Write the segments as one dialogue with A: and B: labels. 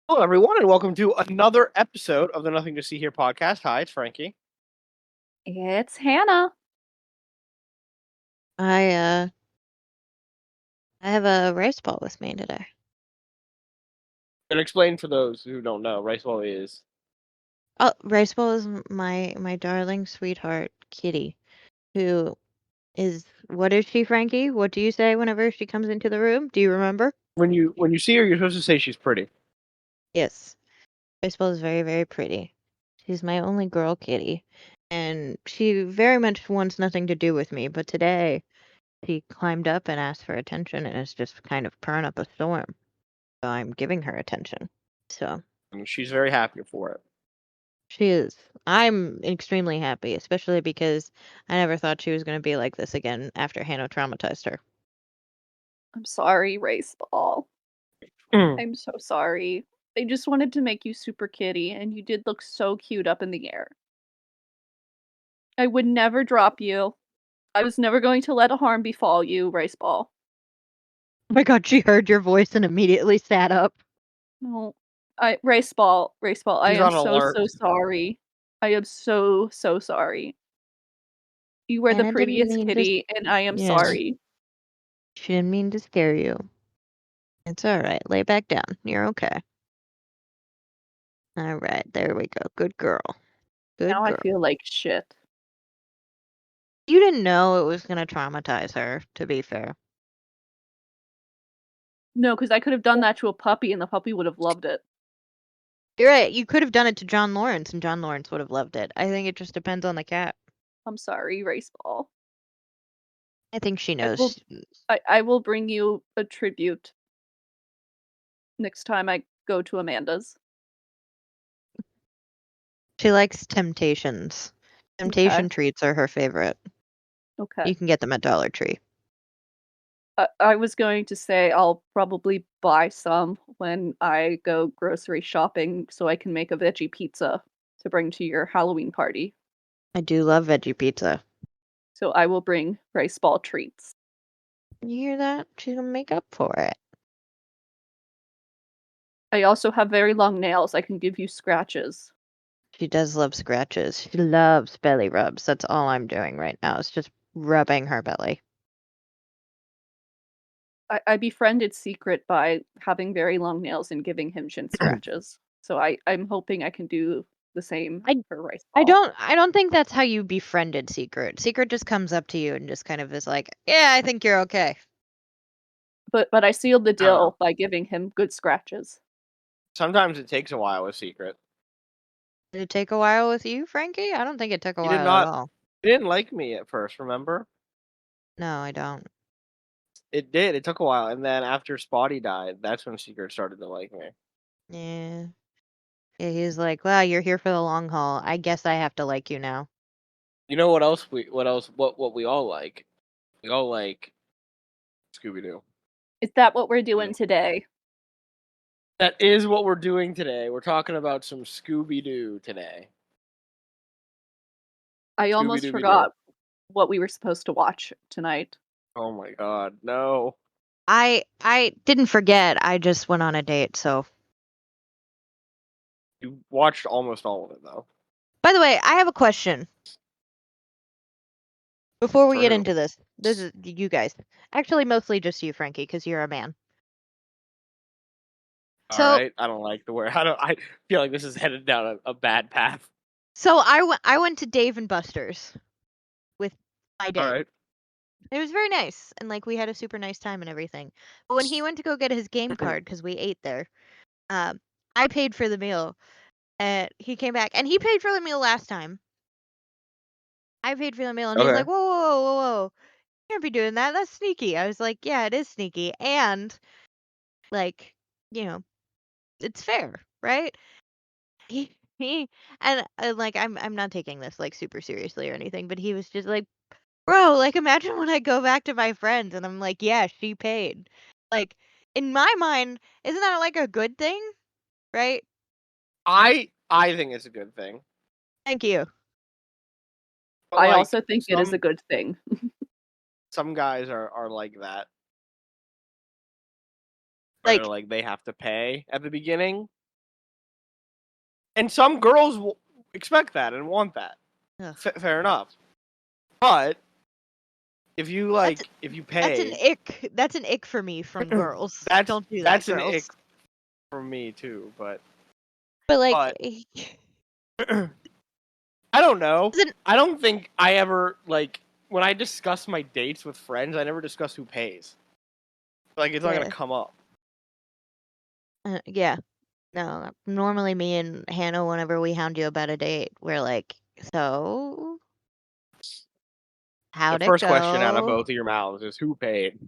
A: Hello, everyone, and welcome to another episode of the Nothing to See Here podcast. Hi, it's Frankie.
B: It's Hannah.
C: I uh I have a rice ball with me today.
A: And explain for those who don't know, rice ball is.
C: Oh, rice ball is my darling sweetheart kitty, who is what is she, Frankie? What do you say whenever she comes into the room? Do you remember?
A: When you see her, you're supposed to say she's pretty.
C: Yes. Rice ball is very, very pretty. She's my only girl kitty. And she very much wants nothing to do with me, but today she climbed up and asked for attention and is just kind of purring up a storm. So I'm giving her attention. So
A: And she's very happy for it.
C: she is. I'm extremely happy, especially because I never thought she was going to be like this again after Hannah traumatized her.
B: I'm sorry, Race Ball.
A: Mm.
B: I'm so sorry. They just wanted to make you super kitty, and you did look so cute up in the air. I would never drop you. I was never going to let a harm befall you, Race Ball.
C: Oh my god, she heard your voice and immediately sat up.
B: No, Race Ball. I
A: She's
B: am
A: on
B: so
A: alert.
B: so sorry. I am so so sorry. You were the
C: Hannah didn't
B: prettiest
C: mean to.
B: kitty, and I am
C: Yeah,
B: sorry.
C: she didn't mean to scare you. It's all right. Lay back down. You're okay. All right, there we go. Good girl. Good
B: Now I
C: girl.
B: feel like shit.
C: You didn't know it was going to traumatize her, to be fair.
B: No, because I could have done that to a puppy, and the puppy would have loved it.
C: You're right. You could have done it to John Lawrence, and John Lawrence would have loved it. I think it just depends on the cat.
B: I'm sorry, Race Ball.
C: I think she
B: I will
C: knows.
B: I will bring you a tribute next time I go to Amanda's.
C: She likes Temptations.
B: Okay.
C: Temptation treats are her favorite.
B: Okay.
C: You can get them at Dollar Tree.
B: I was going to say I'll probably buy some when I go grocery shopping so I can make a veggie pizza to bring to your Halloween party.
C: I do love veggie pizza.
B: So I will bring rice ball treats.
C: You hear that? She's gonna make up for it.
B: I also have very long nails. I can give you scratches.
C: She does love scratches. She loves belly rubs. That's all I'm doing right now. Is just rubbing her belly.
B: I befriended Secret by having very long nails and giving him shin scratches. So I'm hoping I can do the same
C: I
B: for rice
C: I
B: ball.
C: don't I don't think that's how you befriended Secret. Secret just comes up to you and just kind of is like, "Yeah, I think you're okay."
B: But I sealed the
A: I don't know.
B: deal by giving him good scratches.
A: Sometimes it takes a while with secret.
C: Did it take a while with you, Frankie? I don't think it took a
A: He did
C: while at
A: not.
C: all.
A: He didn't like me at first. Remember?
C: No, I don't.
A: It did. It took a while, and then after Spotty died, that's when Secret started to like me.
C: Yeah. Yeah, he's like, "Wow, you're here for the long haul. I guess I have to like you now."
A: You know what else? What we all like? We all like Scooby Doo.
B: Is that what we're doing today?
A: That is what we're doing today. We're talking about some Scooby Doo today.
B: I
A: Scooby
B: almost
A: Dooby Doo.
B: forgot what we were supposed to watch tonight.
A: Oh my god, no.
C: I didn't forget. I just went on a date, so.
A: You watched almost all of it, though.
C: By the way, I have a question before we
A: For
C: get
A: who?
C: into this. This is you guys. Actually, mostly just you, Frankie, because you're a man. So,
A: Alright, I don't like the word. I feel like this is headed down a bad path.
C: so I went to Dave and Buster's with my date.
A: Alright.
C: It was very nice, and like we had a super nice time and everything. But when he went to go get his game card, because we ate there, um, I paid for the meal, and he came back, and he paid for the meal last time. I paid for the meal, and he's
A: Okay.
C: like, "Whoa, whoa, whoa, whoa, whoa! You can't be doing that. That's sneaky." I was like, "Yeah, it is sneaky, and like, you know, it's fair, right?" He and like I'm not taking this like super seriously or anything, but he was just like, "Bro, like imagine when I go back to my friends and I'm like, yeah, she paid." Like in my mind, isn't that like a good thing, right?
A: I think it's a good thing.
C: Thank you.
A: But
B: I
A: like
B: also think it is a good thing.
A: some guys are like that. Where they're
C: Like
A: like they have to pay at the beginning. And some girls will expect that and want that.
C: Ugh.
A: Fair enough. But if you if you
C: That's
A: pay,
C: an ick. That's an ick for me from girls. Don't do that,
A: that's
C: girls.
A: an ick for me too. But
C: But
A: I don't know.
C: Isn't-
A: I don't think I ever when I discuss my dates with friends, I never discuss who pays. Like it's not
C: Yeah.
A: gonna come up.
C: Yeah. No, normally me and Hannah, whenever we hound you about a date, we're like, so how'd
A: The
C: it
A: first question out of
C: go?
A: both of your mouths is who paid.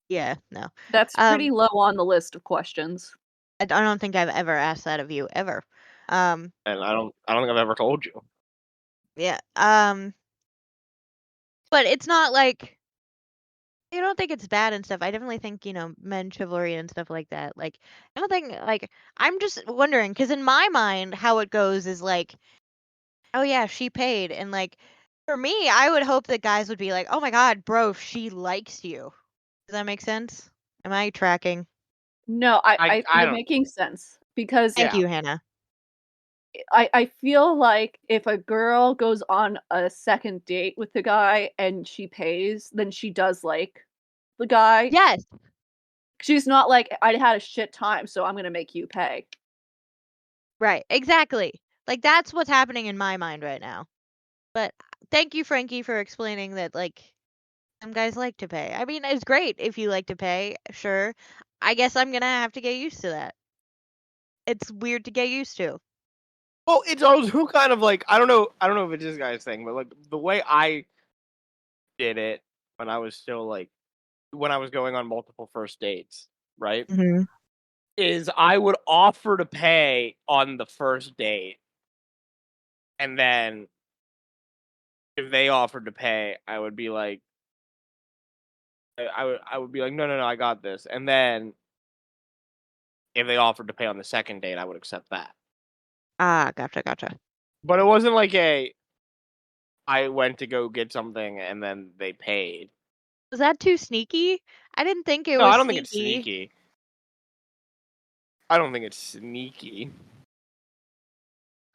C: Yeah, no.
B: That's pretty low on the list of questions.
C: I don't think I've ever asked that of you ever.
A: And I don't think I've ever told you.
C: Yeah. But it's not like I don't think it's bad and stuff. I definitely think, men chivalry and stuff like that. Like, I don't think, I'm just wondering, because in my mind, how it goes is like, oh yeah, she paid. And for me, I would hope that guys would be like, oh my God, bro, she likes you. Does that make sense? Am I tracking?
B: No, I
A: I
B: think
A: don't-
B: you're making sense because
C: Thank you, Hannah.
B: I feel like if a girl goes on a second date with the guy and she pays, then she does like the guy.
C: Yes.
B: She's not like, I had a shit time, so I'm gonna make you pay.
C: Right. Exactly. Like, that's what's happening in my mind right now. But thank you, Frankie, for explaining that, some guys like to pay. I mean, it's great if you like to pay, sure. I guess I'm gonna have to get used to that. It's weird to get used to.
A: Well, it's also kind of like I don't know if it's this guy's thing, but like the way I did it when I was still when I was going on multiple first dates, right?
C: Mm-hmm.
A: Is I would offer to pay on the first date, and then if they offered to pay, I would be like, I would be like, no, I got this, and then if they offered to pay on the second date, I would accept that.
C: Ah, gotcha.
A: But it wasn't like I went to go get something and then they paid.
C: Was that too sneaky? I didn't think it
A: No,
C: was
A: I don't think it's sneaky. I don't think it's sneaky.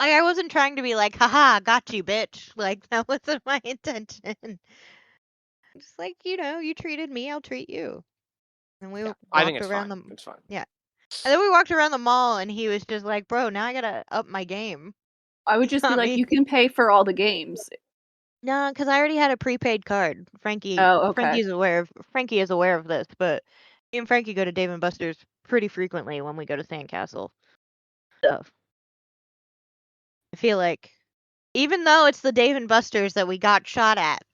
C: Like, I wasn't trying to be like, haha, got you, bitch. Like, that wasn't my intention. Just like, you treated me, I'll treat you. And we
A: Yeah,
C: walked
A: I think it's
C: around
A: fine. It's fine.
C: Yeah. And then we walked around the mall and he was just like, bro, now I gotta up my game.
B: I would just be like, you can pay for all the games.
C: No, because I already had a prepaid card. Frankie
B: Okay.
C: Frankie is aware of this, but me and Frankie go to Dave and Buster's pretty frequently when we go to Sandcastle. So I feel like even though it's the Dave and Buster's that we got shot at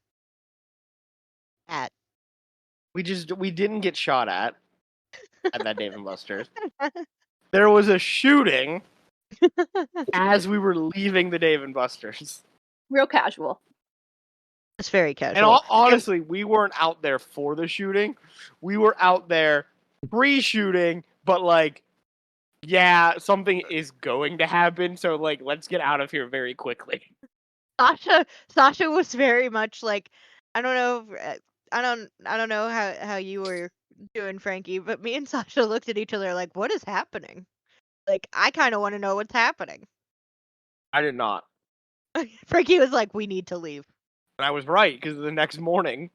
A: we didn't get shot at that Dave and Buster's. There was a shooting as we were leaving the Dave and Buster's.
B: Real casual.
C: It's very casual.
A: And honestly, we weren't out there for the shooting. We were out there pre-shooting, but yeah, something is going to happen, so let's get out of here very quickly.
C: Sasha was very much like, I don't know how you were doing, Frankie, but me and Sasha looked at each other like, what is happening? Like, I kind of want to know what's happening.
A: I did not.
C: Frankie was like, we need to leave.
A: And I was right, because the next morning,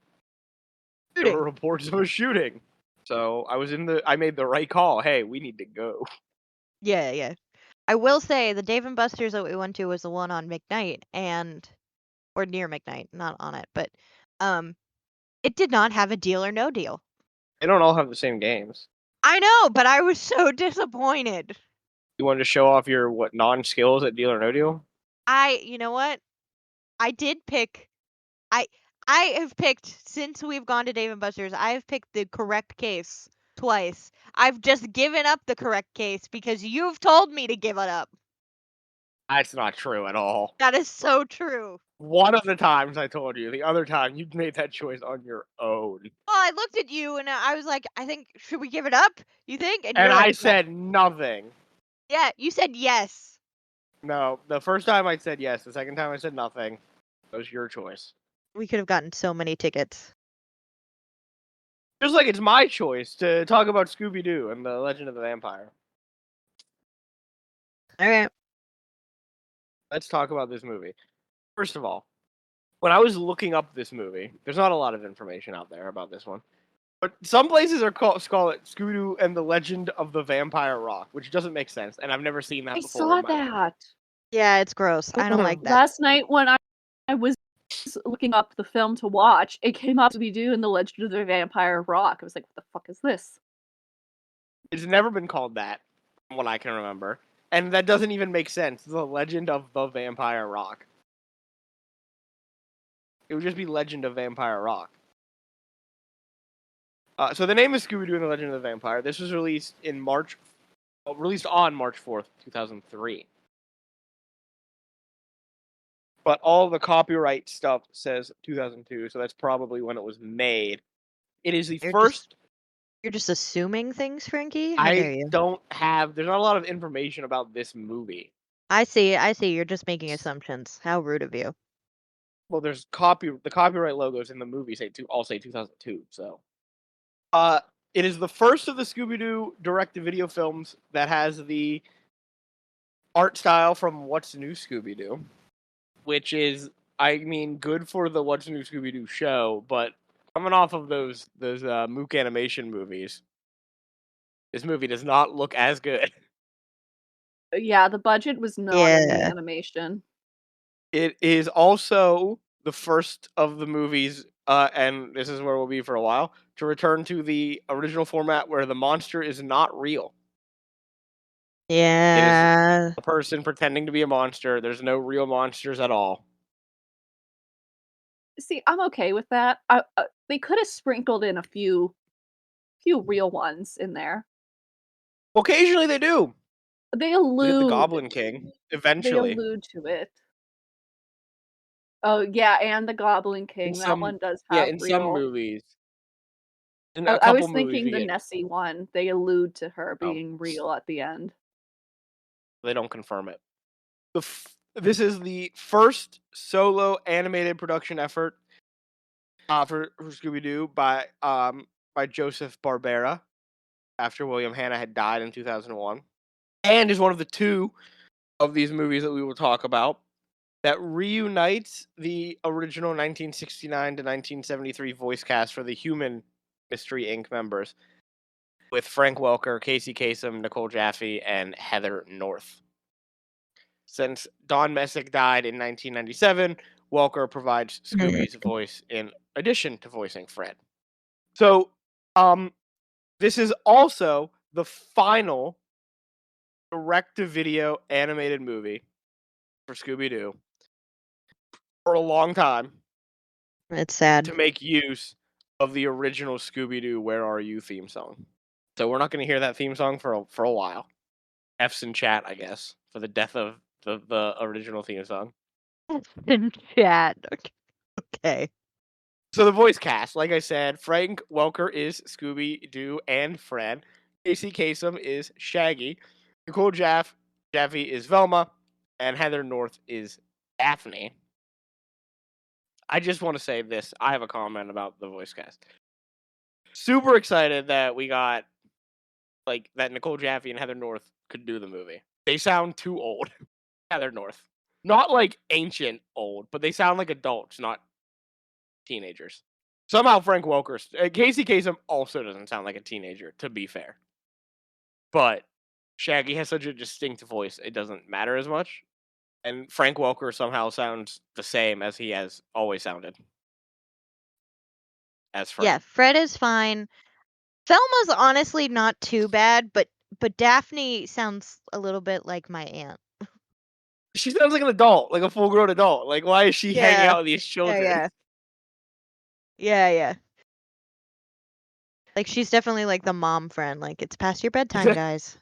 A: there were reports of a shooting. So I made the right call. Hey, we need to go.
C: Yeah. I will say the Dave and Buster's that we went to was the one on McKnight or near McKnight, not on it, but it did not have a deal or no deal.
A: They don't all have the same games.
C: I know, but I was so disappointed.
A: You wanted to show off your non-skills at Deal or No Deal?
C: You know what? I did pick. I have picked since we've gone to Dave & Buster's. I have picked the correct case twice. I've just given up the correct case because you've told me to give it up.
A: That's not true at all.
C: That is so true.
A: One of the times I told you. The other time you made that choice on your own.
C: Well, I looked at you and I was like, I think, should we give it up? You think?
A: And I said nothing.
C: Yeah, you said yes.
A: No, the first time I said yes. The second time I said nothing. It was your choice.
C: We could have gotten so many tickets.
A: Just like it's my choice to talk about Scooby-Doo and the Legend of the Vampire.
C: All right.
A: let's talk about this movie. First of all, when I was looking up this movie, there's not a lot of information out there about this one. But some places call it Scooby-Doo and the Legend of the Vampire Rock, which doesn't make sense, and I've never seen that
B: I
A: before.
B: saw
A: in my life.
B: that.
C: Yeah, it's gross. I don't like that.
B: Last night when I was looking up the film to watch, it came up Scooby-Doo and the Legend of the Vampire Rock. I was like, what the fuck is this?
A: It's never been called that, from what I can remember. And that doesn't even make sense. The Legend of the Vampire Rock. It would just be Legend of Vampire Rock. So the name is Scooby-Doo and the Legend of the Vampire. This was released on March 4th, 2003. But all the copyright stuff says 2002, so that's probably when it was made. It is the first...
C: You're just assuming things, Frankie? How dare you?
A: There's not a lot of information about this movie.
C: I see. You're just making assumptions. How rude of you.
A: Well, there's the copyright logos in the movie all say 2002, so. It is the first of the Scooby-Doo direct-to-video films that has the art style from What's New Scooby-Doo, which is, I mean, good for the What's New Scooby-Doo show, but coming off of those Mook animation movies, this movie does not look as good.
B: Yeah, the budget was not in the animation.
A: It is also the first of the movies, and this is where we'll be for a while, to return to the original format where the monster is not real.
C: Yeah.
A: It is a person pretending to be a monster. There's no real monsters at all.
B: See, I'm okay with that. They could have sprinkled in a few real ones in there.
A: Occasionally they do.
B: They allude.
A: The Goblin King, eventually.
B: They allude to it. Oh yeah, and the Goblin King. That one does have
A: in
B: real.
A: some movies.
B: I was thinking the Nessie one. They allude to her being real at the end.
A: They don't confirm it. This is the first solo animated production effort for Scooby-Doo by Joseph Barbera after William Hanna had died in 2001, and is one of the two of these movies that we will talk about that reunites the original 1969 to 1973 voice cast for the Human Mystery Inc. members with Frank Welker, Casey Kasem, Nicole Jaffe, and Heather North. Since Don Messick died in 1997, Welker provides Scooby's voice in addition to voicing Fred. So, this is also the final direct-to-video animated movie for Scooby-Doo for a long time.
C: It's sad.
A: To make use of the original Scooby-Doo Where Are You theme song. So we're not going to hear that theme song for a while. F's in chat, I guess, for the death of the original theme song.
C: F's in chat. Okay.
A: So the voice cast, like I said, Frank Welker is Scooby-Doo and Fred. Casey Kasem is Shaggy. Nicole Jaffe is Velma. And Heather North is Daphne. I just want to say this. I have a comment about the voice cast. Super excited that we got, that Nicole Jaffe and Heather North could do the movie. They sound too old. Heather North. Not ancient old, but they sound like adults, not teenagers. Somehow Frank Welker, Casey Kasem also doesn't sound like a teenager, to be fair. But Shaggy has such a distinct voice, it doesn't matter as much. And Frank Welker somehow sounds the same as he has always sounded. As Fred.
C: Yeah, Fred is fine. Velma's honestly not too bad, but Daphne sounds a little bit like my aunt.
A: She sounds like an adult, like a full-grown adult. Why is she hanging out with these children?
C: Yeah. She's definitely the mom friend. It's past your bedtime, guys.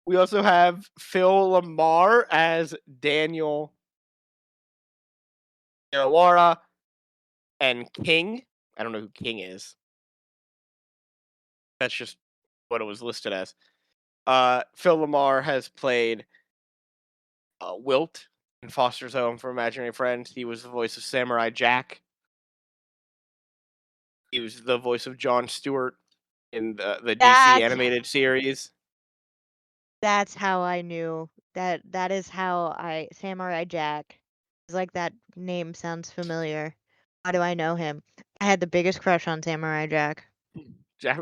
A: We also have Phil Lamar as Daniel Illawarra and King. I don't know who King is. That's just what it was listed as. Phil Lamar has played Wilt in Foster's Home for Imaginary Friends. He was the voice of Samurai Jack. He was the voice of Jon Stewart in the DC animated series.
C: That's how I knew That is how Samurai Jack. It's like that name sounds familiar. How do I know him? I had the biggest crush on Samurai Jack.
A: Jeff,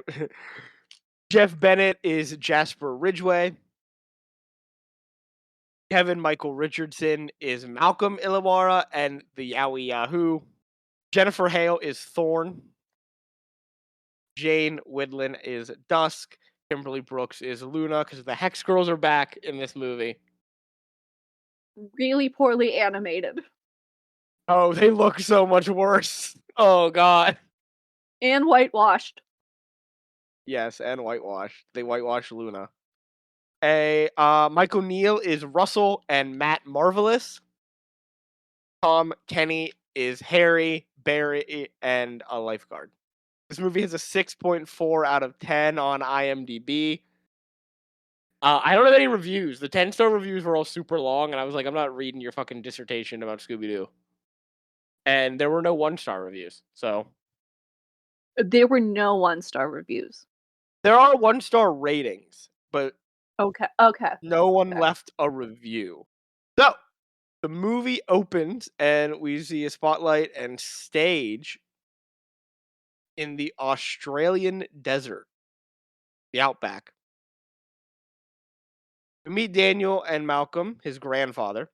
A: Jeff Bennett is Jasper Ridgway. Kevin Michael Richardson is Malcolm Illawarra and the Yowie Yahoo. Jennifer Hale is Thorn. Jane Widlin is Dusk. Kimberly Brooks is Luna because the Hex Girls are back in this movie.
B: Really poorly animated.
A: Oh, they look so much worse. Oh, God.
B: And whitewashed.
A: Yes, and whitewashed. They whitewashed Luna. Michael Neal is Russell and Matt Marvelous. Tom Kenny is Harry, Barry, and a lifeguard. This movie has a 6.4 out of 10 on IMDb. I don't have any reviews. The 10-star reviews were all super long, and I was like, I'm not reading your fucking dissertation about Scooby-Doo. And there were no 1-star reviews, so.
B: There were no 1-star reviews.
A: There are 1-star ratings, but
B: Okay.
A: no one
B: Okay.
A: left a review. So, the movie opens, and we see a spotlight and stage in the Australian desert, the outback. We meet Daniel and Malcolm, his grandfather.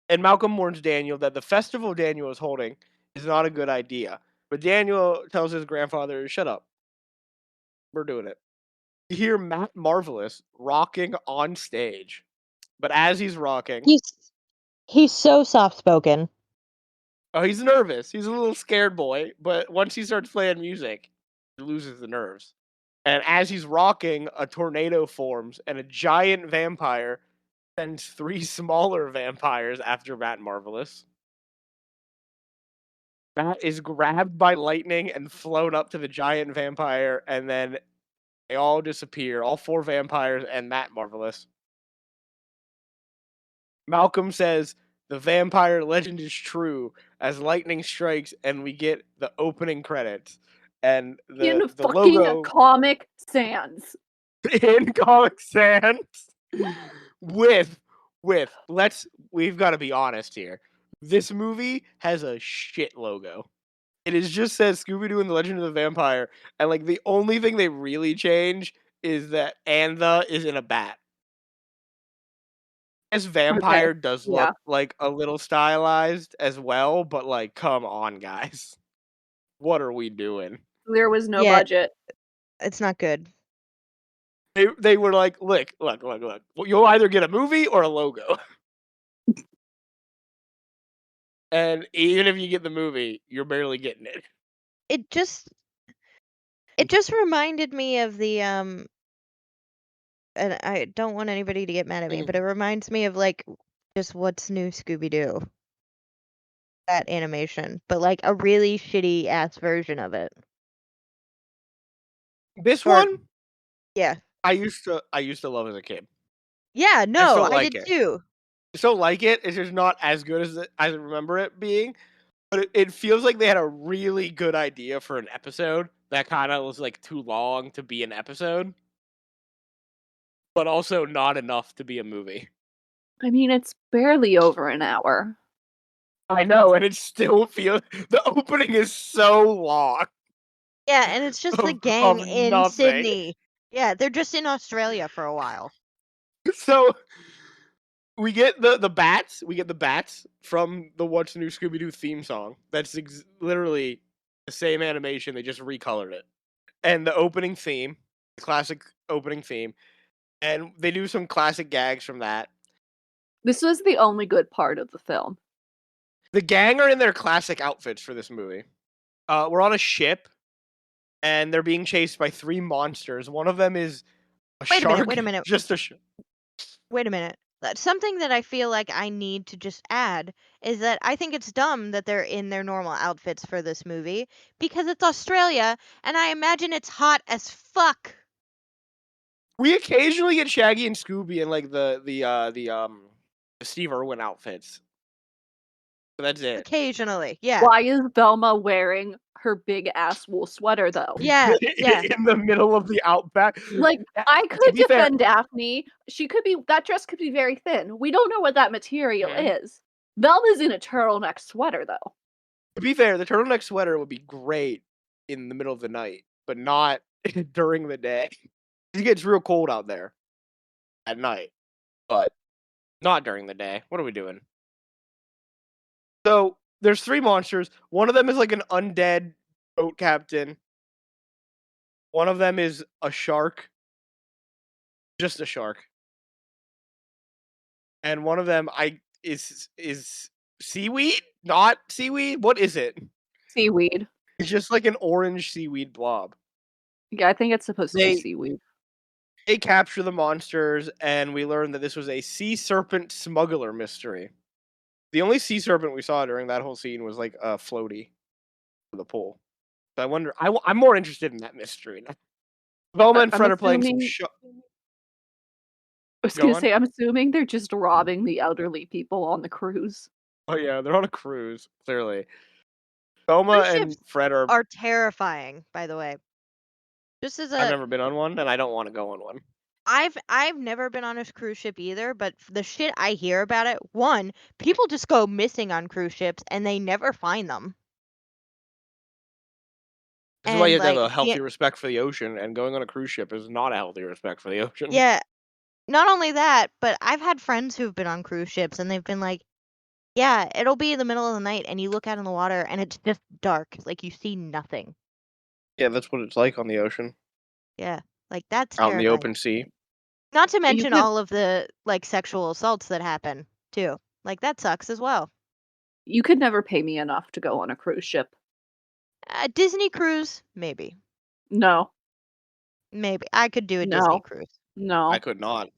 A: And Malcolm warns Daniel that the festival Daniel is holding is not a good idea. But Daniel tells his grandfather, shut up. We're doing it. You hear Matt Marvelous rocking on stage. But as he's rocking,
C: He's so soft spoken.
A: oh, he's nervous. He's a little scared boy. But once he starts playing music, he loses the nerves. And as he's rocking, a tornado forms and a giant vampire sends 3 smaller vampires after Matt Marvelous. Matt is grabbed by lightning and flown up to the giant vampire, and then they all disappear. All 4 vampires and Matt Marvelous. Malcolm says the vampire legend is true as lightning strikes, and we get the opening credits. And
B: In
A: the
B: fucking
A: logo
B: Comic Sans.
A: in Comic Sans with we've got to be honest here. This movie has a shit logo. It is just says Scooby-Doo and the Legend of the Vampire, and like the only thing they really change is that Antha is in a bat. This vampire does
B: yeah.
A: look like a little stylized as well, but like, come on, guys. What are we doing?
B: There was no
C: Yeah.
B: budget.
C: It's not good.
A: They were like, look. Well, you'll either get a movie or a logo. And even if you get the movie, you're barely getting it.
C: It just reminded me of the and I don't want anybody to get mad at me, but it reminds me of like just What's New Scooby-Doo. That animation, but like a really shitty ass version of it.
A: This
C: Or-
A: one,
C: Yeah.
A: I used to love as a kid.
C: Yeah, no,
A: still
C: I
A: like
C: did
A: it.
C: too.
A: I still like it. It's just not as good as I remember it being. But it feels like they had a really good idea for an episode that kind of was like too long to be an episode, but also not enough to be a movie.
B: I mean, it's barely over an hour.
A: I know, and it still feels the opening is so long.
C: Yeah, and it's just the
A: Of-
C: gang
A: of
C: in
A: nothing.
C: Sydney. Yeah, they're just in Australia for a while.
A: So we get the bats. We get the bats from the What's New Scooby-Doo theme song. That's literally the same animation. They just recolored it. And the opening theme, the classic opening theme, and they do some classic gags from that.
B: This was the only good part of the film.
A: The gang are in their classic outfits for this movie. We're on a ship, and they're being chased by 3 monsters. One of them is a shark.
C: Wait a minute.
A: Just a shark.
C: Wait a minute. Something that I feel like I need to just add is that I think it's dumb that they're in their normal outfits for this movie because it's Australia and I imagine it's hot as fuck.
A: We occasionally get Shaggy and Scooby in like the Steve Irwin outfits. But that's it.
C: Occasionally, yeah.
B: Why is Velma wearing her big ass wool sweater though.
C: Yeah, yeah.
A: In the middle of the outback.
B: Like, I
A: To
B: could
A: be fair,
B: defend Daphne. That dress could be very thin. We don't know what that material
A: Mhm.
B: is. Velma's in a turtleneck sweater though.
A: to be fair, the turtleneck sweater would be great in the middle of the night, but not during the day. It gets real cold out there at night, but not during the day. What are we doing? So there's 3 monsters. One of them is like an undead boat captain. One of them is a shark. Just a shark. And one of them is seaweed? Not seaweed? What is it?
B: Seaweed.
A: It's just like an orange seaweed blob.
B: Yeah, I think it's supposed to be
A: They-
B: seaweed.
A: They capture the monsters, and we learn that this was a sea serpent smuggler mystery. The only sea serpent we saw during that whole scene was like a floaty in the pool. So I wonder. I'm more interested in that mystery. Velma and
B: I'm
A: Fred are playing some.
B: assuming- I was
A: Go
B: gonna
A: on.
B: say, I'm assuming they're just robbing the elderly people on the cruise.
A: Oh yeah, they're on a cruise. Clearly, Velma
C: Cruise
A: and
C: ships
A: Fred are.
C: Are terrifying, by the way. Just as
A: I've
C: a,
A: never been on one, and I don't want to go on one.
C: I've never been on a cruise ship either, but the shit I hear about it, one, people just go missing on cruise ships and they never find them.
A: This is why you have
C: And,
A: to have a
C: like,
A: healthy
C: yeah-
A: respect for the ocean, and going on a cruise ship is not a healthy respect for the ocean.
C: Yeah. Not only that, but I've had friends who've been on cruise ships and they've been like, yeah, it'll be in the middle of the night and you look out in the water and it's just dark. Like you see nothing.
A: Yeah, that's what it's like on the ocean,
C: Yeah. Like that's
A: out in the
C: terrifying.
A: open sea.
C: Not to mention
B: could-
C: all of the like sexual assaults that happen too. Like that sucks as well.
B: You could never pay me enough to go on a cruise ship.
C: A Disney cruise, maybe.
B: No,
C: Maybe. I could do a Disney
B: No.
C: cruise.
B: no.
A: I could not.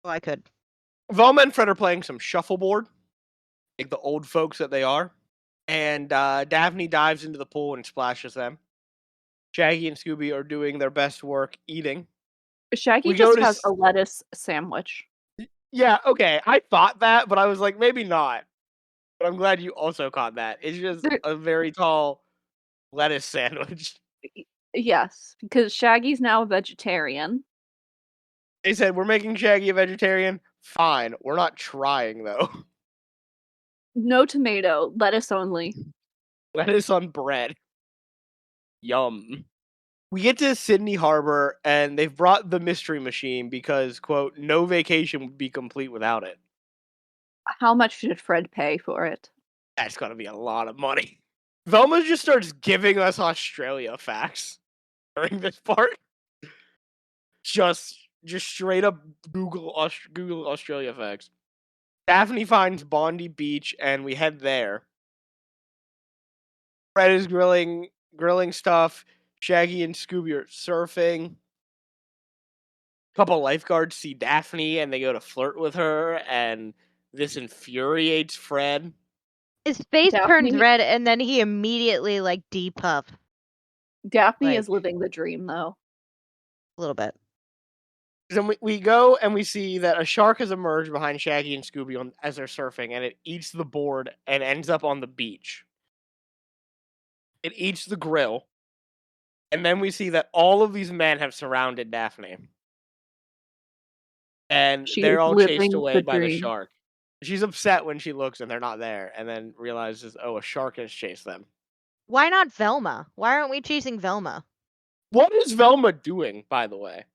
C: Oh, I could.
A: Velma and Fred are playing some shuffleboard, like the old folks that they are. And Daphne dives into the pool and splashes them. Shaggy and Scooby are doing their best work eating.
B: Shaggy
A: We
B: just
A: go to
B: has
A: s-
B: a lettuce sandwich.
A: Yeah, okay. I thought that, but I was like, maybe not. But I'm glad you also caught that. It's just
B: There-
A: a very tall lettuce sandwich.
B: Yes, because Shaggy's now a vegetarian.
A: They said, we're making Shaggy a vegetarian. Fine. We're not trying, though.
B: No tomato, lettuce only.
A: Lettuce on bread. Yum. We get to Sydney Harbor, and they've brought the Mystery Machine because, quote, no vacation would be complete without it.
B: How much did Fred pay for it?
A: That's gotta be a lot of money. Velma just starts giving us Australia facts during this part. Just straight up Google Australia facts. Daphne finds Bondi Beach, and we head there. Fred is grilling stuff. Shaggy and Scooby are surfing. A couple lifeguards see Daphne, and they go to flirt with her, and this infuriates Fred.
C: His face turns
B: Daphne-
C: red and then he immediately like depuff
B: Daphne
C: Like-
B: is living the dream, though.
C: a little bit.
A: Then we go and we see that a shark has emerged behind Shaggy and Scooby as they're surfing, and it eats the board and ends up on the beach. It eats the grill, and then we see that all of these men have surrounded Daphne, and
B: She
A: they're
B: is
A: all
B: living
A: chased away
B: the
A: by the
B: dream.
A: shark. She's upset when she looks and they're not there, and then realizes, oh, a shark has chased them.
C: Why not Velma? Why aren't we chasing Velma?
A: What is Velma doing, by the way?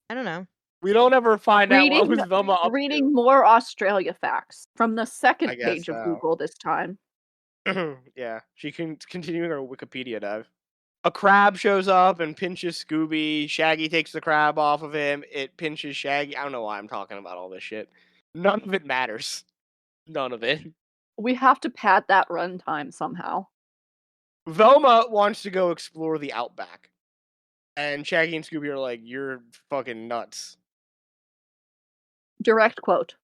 C: I don't know.
A: We don't ever find out what
B: Reading-
A: was Velma up
B: Reading more Australia facts from the second
A: I guess
B: page of
A: so.
B: Google this time.
A: to. Yeah, she can continuing her Wikipedia dive. A crab shows up and pinches Scooby. Shaggy takes the crab off of him. It pinches Shaggy. I don't know why I'm talking about all this shit. None of it matters. None of it.
B: We have to pad that runtime somehow.
A: Velma wants to go explore the outback. And Shaggy and Scooby are like, you're fucking nuts.
B: Direct quote.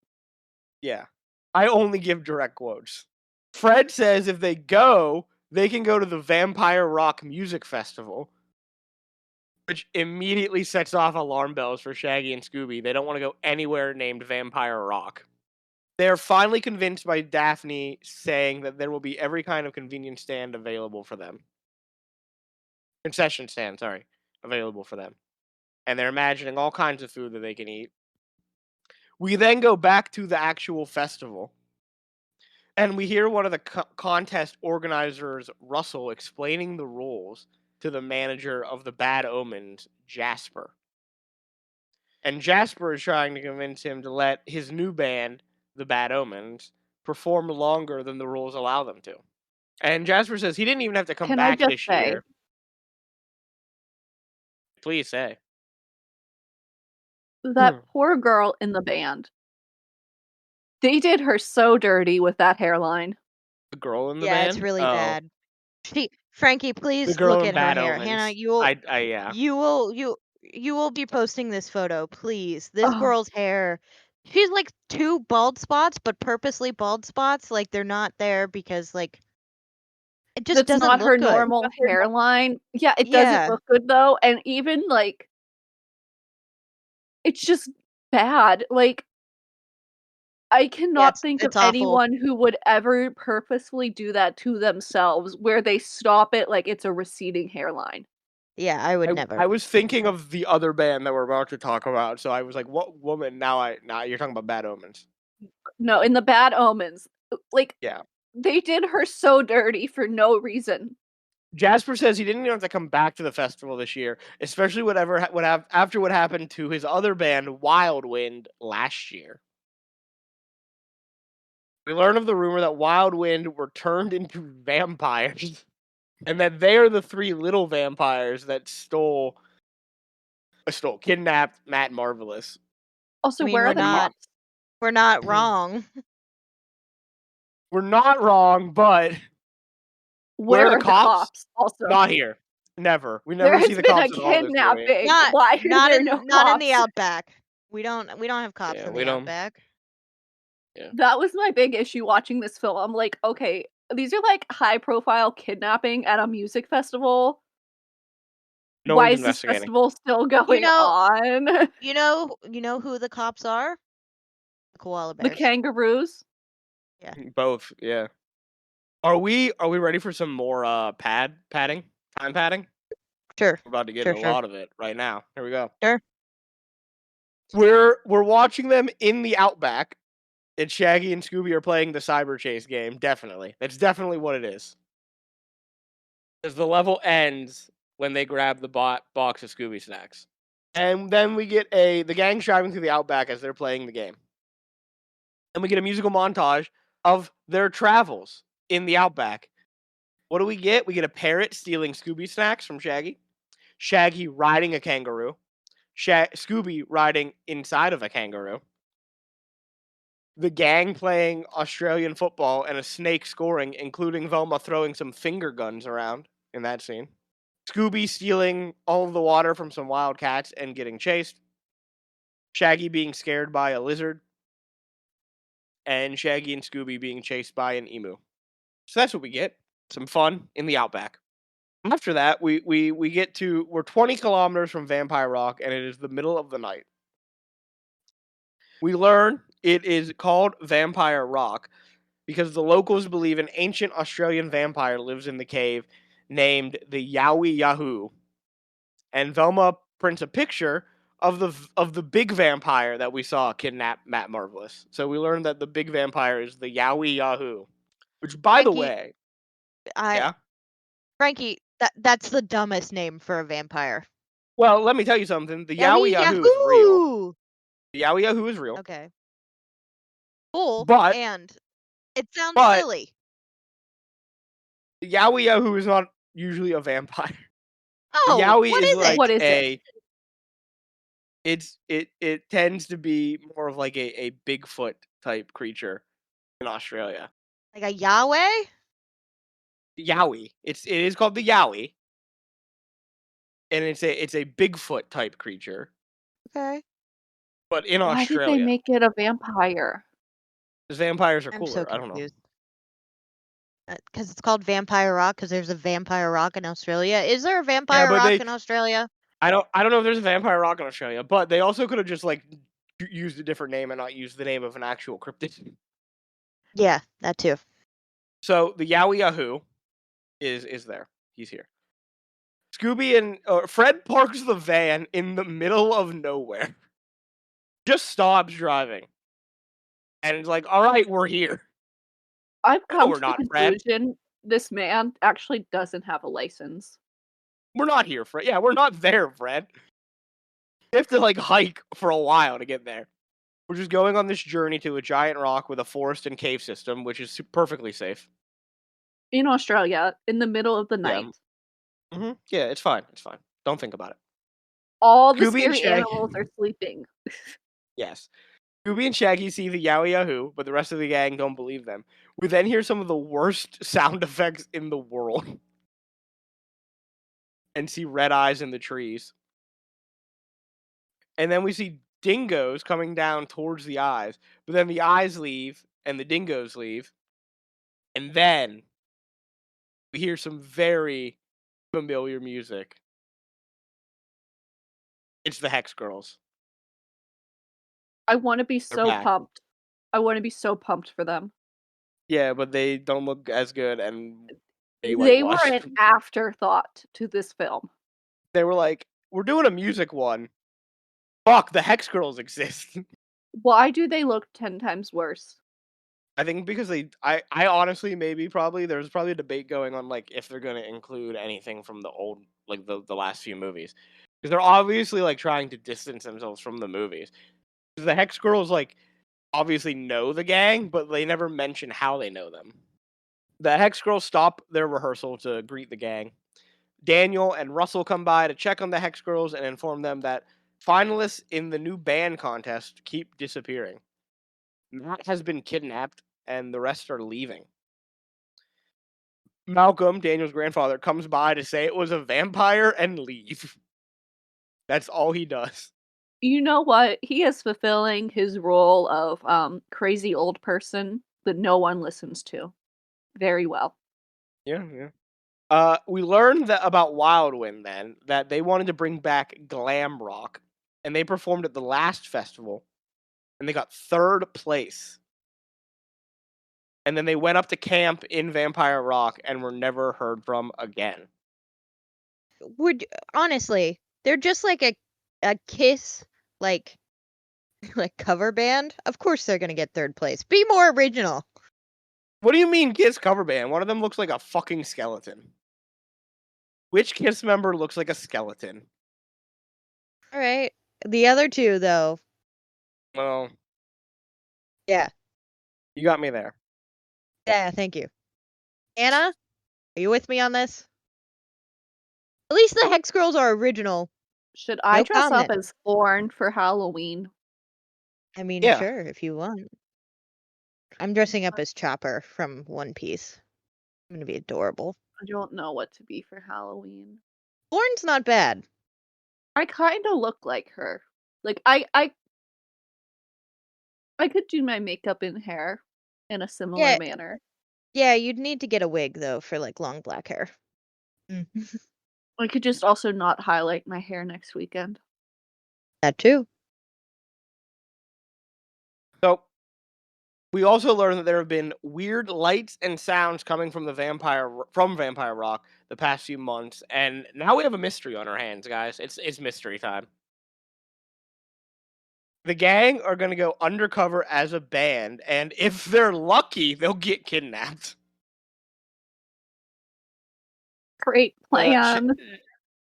A: Yeah. I only give direct quotes. Fred says if they go, they can go to the Vampire Rock Music Festival, which immediately sets off alarm bells for Shaggy and Scooby. They don't want to go anywhere named Vampire Rock. They're finally convinced by Daphne saying that there will be every kind of convenience stand available for them. concession stand, sorry, available for them. And they're imagining all kinds of food that they can eat. We then go back to the actual festival. And we hear one of the contest organizers, Russell, explaining the rules to the manager of the Bad Omens, Jasper. And Jasper is trying to convince him to let his new band, the Bad Omens, perform longer than the rules allow them to. And Jasper says he didn't even have to come
B: Can I
A: back
B: just
A: this
B: say,
A: year. Please say.
B: that poor girl in the band. They did her so dirty with that hairline.
A: The girl in the
C: Yeah,
A: band?
C: it's really
A: Oh,
C: bad. Frankie,
A: the
C: please
A: girl
C: look
A: in
C: at her
A: Bad
C: hair.
A: Omens.
C: Hannah, you will
A: yeah.
C: you will be posting this photo, please. This
B: Oh.
C: girl's hair. She's like 2 bald spots, but purposely bald spots. Like they're not there because like it just
B: That's
C: doesn't
B: not
C: look
B: her
C: good.
B: normal hairline. Yeah, it
C: Yeah.
B: doesn't look good though. And even like, it's just bad. Like, I cannot think of
C: it's awful.
B: anyone who would ever purposefully do that to themselves where they stop it like it's a receding hairline.
C: Yeah, I would never.
A: I was thinking of the other band that we're about to talk about, so I was like, "What woman?" Now you're talking about Bad Omens.
B: No, in the Bad Omens, like,
A: Yeah.
B: they did her so dirty for no reason.
A: Jasper says he didn't even have to come back to the festival this year, especially after what happened to his other band, Wild Wind, last year. We learn of the rumor that Wild Wind were turned into vampires, and that they are the 3 little vampires that kidnapped Matt Marvelous.
B: Also,
C: I mean,
B: where
C: we're
B: are the
C: not-
B: cops?
C: We're not wrong.
A: We're not wrong, but
B: Where
A: are the
B: are
A: cops?
B: Also,
A: Not here. Never. We
B: there
A: never
B: has
A: see the
B: been a
A: cops at all this movie.
B: kidnapping.
C: Not
B: Why are
C: not
B: there
C: in
B: no
C: not in the
B: cops?
C: Outback. We don't have cops
A: Yeah,
C: in
A: we
C: the
A: don't.
C: Outback.
A: Yeah.
B: That was my big issue watching this film. I'm like, okay, these are like high profile kidnapping at a music festival.
A: No
B: Why
A: one's
B: is this
A: investigating.
B: festival still going on?
C: You know who the cops are? The koala
B: The
C: bears.
B: kangaroos.
A: Both, yeah. Are we ready for some more time padding?
C: Sure.
A: We're about to get
C: Sure,
A: a
C: sure.
A: lot of it right now. Here we go.
C: Sure.
A: We're watching them in the Outback, and Shaggy and Scooby are playing the Cyber Chase game. Definitely, that's definitely what it is. Because the level ends when they grab the box of Scooby snacks, and then we get the gang driving through the Outback as they're playing the game, and we get a musical montage of their travels in the Outback. What do we get? We get a parrot stealing Scooby snacks from Shaggy, Shaggy riding a kangaroo, Scooby riding inside of a kangaroo, the gang playing Australian football, and a snake scoring, including Velma throwing some finger guns around in that scene, Scooby stealing all of the water from some wild cats and getting chased, Shaggy being scared by a lizard, and Shaggy and Scooby being chased by an emu. So that's what we get. Some fun in the Outback. After that, we're 20 kilometers from Vampire Rock, and it is the middle of the night. We learn it is called Vampire Rock because the locals believe an ancient Australian vampire lives in the cave named the Yowie Yahoo. And Velma prints a picture of the big vampire that we saw kidnap Matt Marvelous. So we learned that the big vampire is the Yowie Yahoo. Which, by the way,
C: Frankie, that's the dumbest name for a vampire.
A: Well, let me tell you something. The Yowie Yahoo is real. The Yowie Yahoo is real.
C: Okay. Cool.
A: But
C: and it sounds silly.
A: The Yowie Yahoo is not usually a vampire.
C: Oh,
A: the Yowie
C: what
A: is
C: is
A: like
C: it?
B: What is it?
A: It tends to be more of like a Bigfoot type creature in Australia.
C: Like a Yahweh?
A: Yowie. It is called the Yowie. And it's a Bigfoot type creature.
C: Okay.
A: But in
B: Why
A: Australia.
B: did they make it a vampire?
A: Because vampires are
C: I'm
A: cooler.
C: so
A: I don't know.
C: confused. Because it's called Vampire Rock, because there's a Vampire Rock in Australia. Is there a Vampire Rock in Australia?
A: I don't know if there's a Vampire Rock in Australia, but they also could have just like used a different name and not used the name of an actual cryptid.
C: Yeah, that too.
A: So the Yowie Yahoo is there. He's here. Scooby and Fred parks the van in the middle of nowhere. Just stops driving. And it's like, all right, we're here.
B: I've
A: No,
B: come
A: we're
B: to the
A: not, Fred.
B: conclusion this man actually doesn't have a license.
A: We're not here, Fred. Yeah, we're not there, Fred. You have to like hike for a while to get there. We're just going on this journey to a giant rock with a forest and cave system, which is perfectly safe.
B: In Australia, in the middle of the
A: Yeah.
B: night.
A: Yeah, it's fine. It's fine. Don't think about it.
B: All the
A: Scooby and
B: scary
A: Shaggy.
B: animals are sleeping.
A: Yes. Scooby and Shaggy see the Yowie Yahoo, but the rest of the gang don't believe them. We then hear some of the worst sound effects in the world. And see red eyes in the trees. And then we see dingoes coming down towards the eyes. But then the eyes leave, and the dingoes leave. And then we hear some very familiar music. It's the Hex Girls.
B: I want to be
A: They're
B: so
A: back.
B: pumped. I want to be so pumped for them.
A: Yeah, but they don't look as good, and
B: They were
A: whitewashed.
B: an afterthought to this film.
A: They were like, we're doing a music one. Fuck, the Hex Girls exist.
B: Why do they look 10 times worse?
A: I think because I honestly there's probably a debate going on like if they're gonna include anything from the old like the last few movies because they're obviously like trying to distance themselves from the movies. The Hex Girls like obviously know the gang, but they never mention how they know them. The Hex Girls stop their rehearsal to greet the gang. Daniel and Russell come by to check on the Hex Girls and inform them that finalists in the new band contest keep disappearing. Matt has been kidnapped, and the rest are leaving. Malcolm, Daniel's grandfather, comes by to say it was a vampire and leave. That's all he does.
B: You know what? He is fulfilling his role of crazy old person that no one listens to. Very well.
A: Yeah. We learned that about Wildwind then that they wanted to bring back glam rock, and they performed at the last festival, and they got 3rd place. And then they went up to camp in Vampire Rock and were never heard from again.
C: Honestly, they're just like a Kiss like cover band. Of course they're gonna get 3rd place. Be more original.
A: What do you mean Kiss cover band? One of them looks like a fucking skeleton. Which Kiss member looks like a skeleton?
C: All right. The other two though.
A: Well,
C: Yeah.
A: you got me there.
C: Yeah, thank you. Anna, are you with me on this? At least the Hex Girls are original.
B: Should I
C: No
B: dress
C: comment.
B: up as Thorn for Halloween?
C: I mean,
A: Yeah.
C: sure, if you want. I'm dressing up as Chopper from One Piece. I'm gonna be adorable.
B: I don't know what to be for Halloween.
C: Lauren's not bad.
B: I kind of look like her. Like I could do my makeup and hair in a similar manner.
C: Yeah, you'd need to get a wig though for like long black hair.
B: I could just also not highlight my hair next weekend.
C: That too.
A: So, we also learned that there have been weird lights and sounds coming from Vampire Rock the past few months, and now we have a mystery on our hands, guys. It's mystery time. The gang are going to go undercover as a band, and if they're lucky, they'll get kidnapped.
B: Great plan.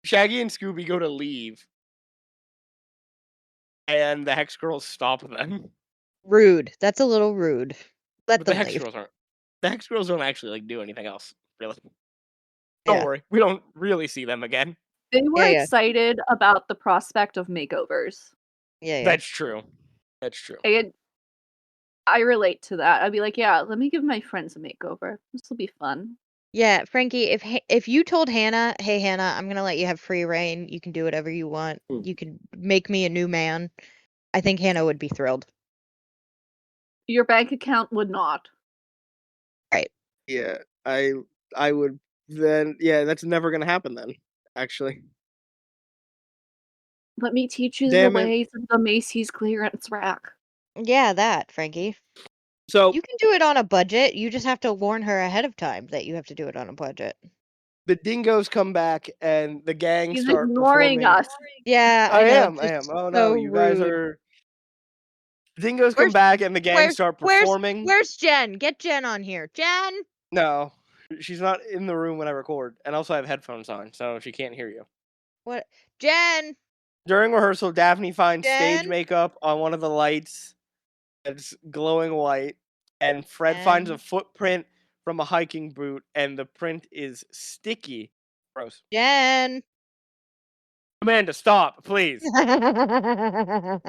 A: Shaggy and Scooby go to leave, and the Hex Girls stop them.
C: Rude. That's a little rude. Let
A: But the
C: them
A: Hex
C: leave.
A: Girls aren't. The Hex Girls don't actually like do anything else, really. Don't worry, we don't really see them again.
B: They were
C: Yeah.
B: excited about the prospect of makeovers.
C: Yeah.
A: That's true. That's true.
B: And I relate to that. I'd be like, yeah, let me give my friends a makeover. This will be fun.
C: Yeah, Frankie, if you told Hannah, hey Hannah, I'm gonna let you have free reign. You can do whatever you want. You can make me a new man. I think Hannah would be thrilled.
B: Your bank account would not.
C: Right.
A: Yeah, I would then. Yeah, that's never gonna happen then. Actually,
B: Let me teach you
A: Damn
B: the
A: it.
B: ways of the Macy's clearance rack.
C: Yeah, that, Frankie.
A: so
C: You can do it on a budget. You just have to warn her ahead of time that you have to do it on a budget.
A: the dingoes come back and the gang
B: He's
A: start
B: ignoring
A: performing.
B: us.
C: Yeah,
A: I
C: know.
A: am.
C: Just
A: Oh no,
C: so
A: you guys
C: rude.
A: are. Dingoes come
C: Where's-
A: back and the gang
C: Where's
A: start performing.
C: Where's Jen? Get Jen on here. Jen.
A: No, she's not in the room when I record, and also I have headphones on, so she can't hear you.
C: What? Jen.
A: During rehearsal, Daphne finds stage
C: Jen?
A: makeup on one of the lights that's glowing white, and Fred finds a
C: Jen?
A: footprint from a hiking boot, and the print is sticky. Gross.
C: Jen.
A: Amanda, stop, please. God.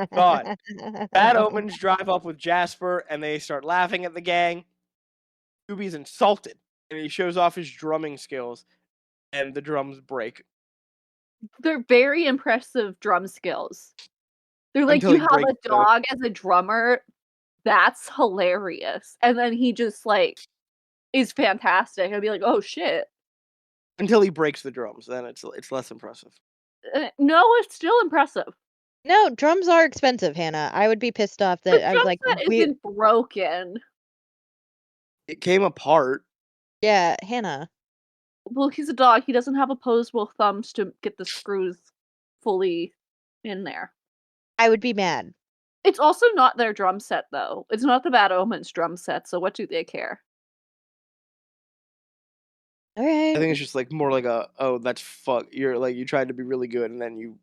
A: Bad Omens drive up with Jasper, and they start laughing at the gang. Scooby's insulted, and he shows off his drumming skills, and the drums break.
B: They're very impressive drum skills. They're like,
A: Until
B: you
A: he
B: have
A: breaks
B: a dog as a drummer. That's hilarious. And then he just like is fantastic. I'd be like, oh shit.
A: Until he breaks the drums, then it's less impressive.
B: No, it's still impressive.
C: No, drums are expensive, Hannah. I would be pissed off that
B: The
C: I
B: drum
C: like
B: set isn't broken.
A: It came apart.
C: Yeah, Hannah.
B: Well, he's a dog. He doesn't have opposable thumbs to get the screws fully in there.
C: I would be mad.
B: It's also not their drum set, though. It's not the Bad Omens drum set, so what do they care?
C: All right.
A: I think it's just like more like that's fuck. You're like you tried to be really good and then you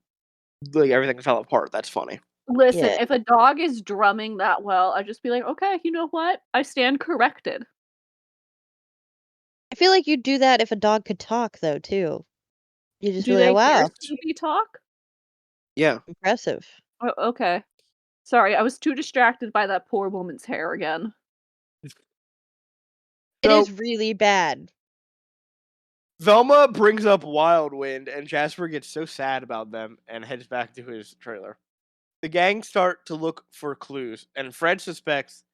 A: like everything fell apart. That's funny.
B: Listen,
C: Yeah.
B: if a dog is drumming that well, I'd just be like, okay, you know what? I stand corrected.
C: I feel like you'd do that if a dog could talk, though, too. You just
B: Do
C: be like,
B: they
C: wow,
B: hear Snoopy talk?
A: Yeah.
C: impressive.
B: Oh, okay. Sorry, I was too distracted by that poor woman's hair again.
C: It
A: So-
C: is really bad.
A: Velma brings up Wild Wind, and Jasper gets so sad about them and heads back to his trailer. The gang start to look for clues, and Fred suspects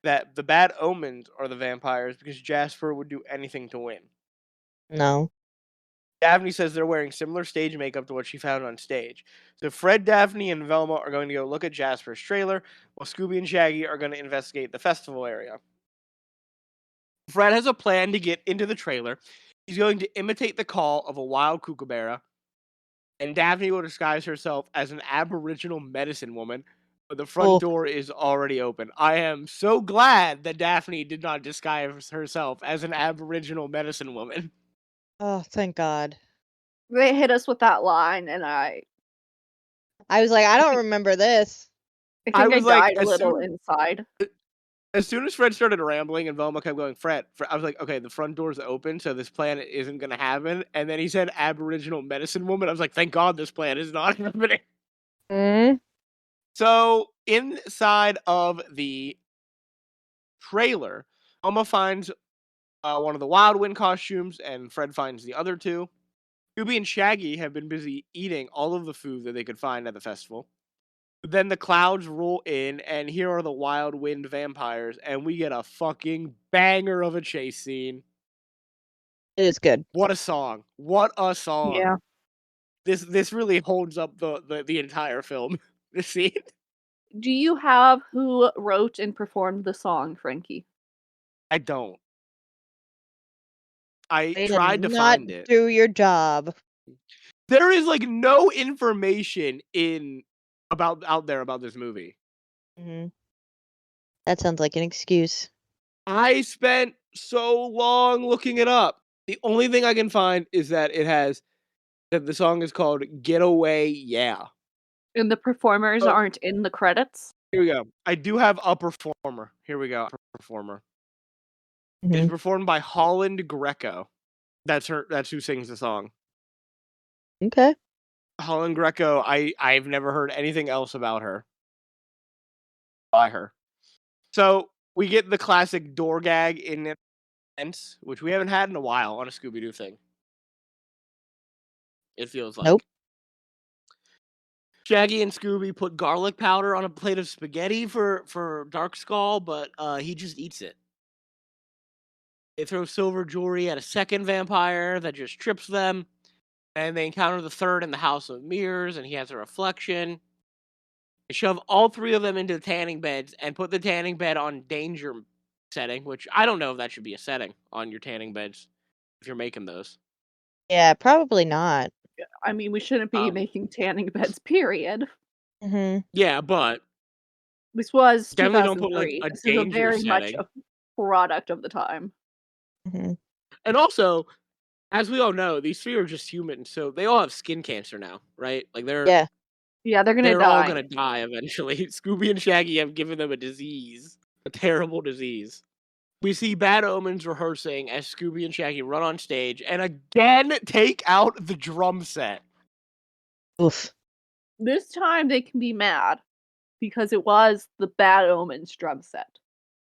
A: that the Bad Omens are the vampires because Jasper would do anything to win.
C: No.
A: Daphne says they're wearing similar stage makeup to what she found on stage. So Fred, Daphne, and Velma are going to go look at Jasper's trailer, while Scooby and Shaggy are going to investigate the festival area. Fred has a plan to get into the trailer. He's going to imitate the call of a wild kookaburra, and Daphne will disguise herself as an Aboriginal medicine woman, but the front door is already open. I am so glad that Daphne did not disguise herself as an Aboriginal medicine woman.
C: Oh, thank God.
B: They hit us with that line, and I
C: I was like, I don't remember this.
B: think
A: I
B: I
A: was like,
B: died a
A: as
B: little
A: soon-
B: inside.
A: As soon as Fred started rambling and Velma kept going, Fred, I was like, okay, the front door's open, so this plan isn't going to happen. And then he said Aboriginal medicine woman. I was like, thank God this plan is not happening.
C: Mm.
A: So inside of the trailer, Velma finds one of the Wild Wind costumes, and Fred finds the other two. Scooby and Shaggy have been busy eating all of the food that they could find at the festival. Then the clouds roll in, and here are the Wild Wind vampires, and we get a fucking banger of a chase scene.
C: It is good.
A: What a song! What a song!
B: Yeah.
A: This really holds up the entire film. This scene.
B: Do you have who wrote and performed the song, Frankie?
A: I don't. I
C: Way
A: tried to
C: not
A: find it.
C: do your job.
A: There is like no information out there about this movie.
C: Hmm. That sounds like an excuse.
A: I spent so long looking it up. The only thing I can find is that the song is called Get Away Yeah.
B: And the performers
A: Oh.
B: aren't in the credits?
A: Here we go. I do have a performer. Here we go. Performer. It's
C: Mhm.
A: performed by Holland Greco. That's who sings the song.
C: Okay.
A: Holland Greco, I've never heard anything else about her. By her. So we get the classic door gag in Ents, which we haven't had in a while on a Scooby-Doo thing. It feels like.
C: Nope.
A: Shaggy and Scooby put garlic powder on a plate of spaghetti for Dark Skull, but he just eats it. They throw silver jewelry at a second vampire that just trips them, and they encounter the third in the House of Mirrors, and he has a reflection. They shove all three of them into the tanning beds and put the tanning bed on danger setting, which I don't know if that should be a setting on your tanning beds. if you're making those.
C: Yeah, probably not.
B: I mean, we shouldn't be making tanning beds, period.
C: Mm-hmm.
A: Yeah, but
B: This was
A: definitely don't put like
B: 2003.
A: a
B: This is a
A: dangerous
B: very much
A: setting.
B: a product of the time.
C: Mm-hmm.
A: And also, as we all know, these three are just humans, so they all have skin cancer now, right? Like
C: Yeah.
B: Yeah, they're gonna
A: they're all
B: die.
A: gonna die eventually. Scooby and Shaggy have given them a disease, a terrible disease. We see Bad Omens rehearsing as Scooby and Shaggy run on stage and again take out the drum set.
C: Oof.
B: This time they can be mad because it was the Bad Omens drum set.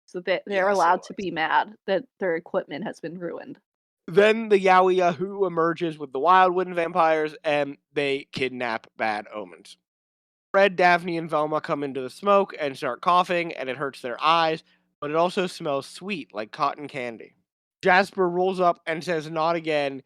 B: So they're
A: Yes, it
B: allowed to
A: was.
B: be mad that their equipment has been ruined.
A: Then the Yowie Yahoo emerges with the Wildwood vampires and they kidnap Bad Omens. Fred, Daphne, and Velma come into the smoke and start coughing, and it hurts their eyes, but it also smells sweet, like cotton candy. Jasper rolls up and says, "Not again."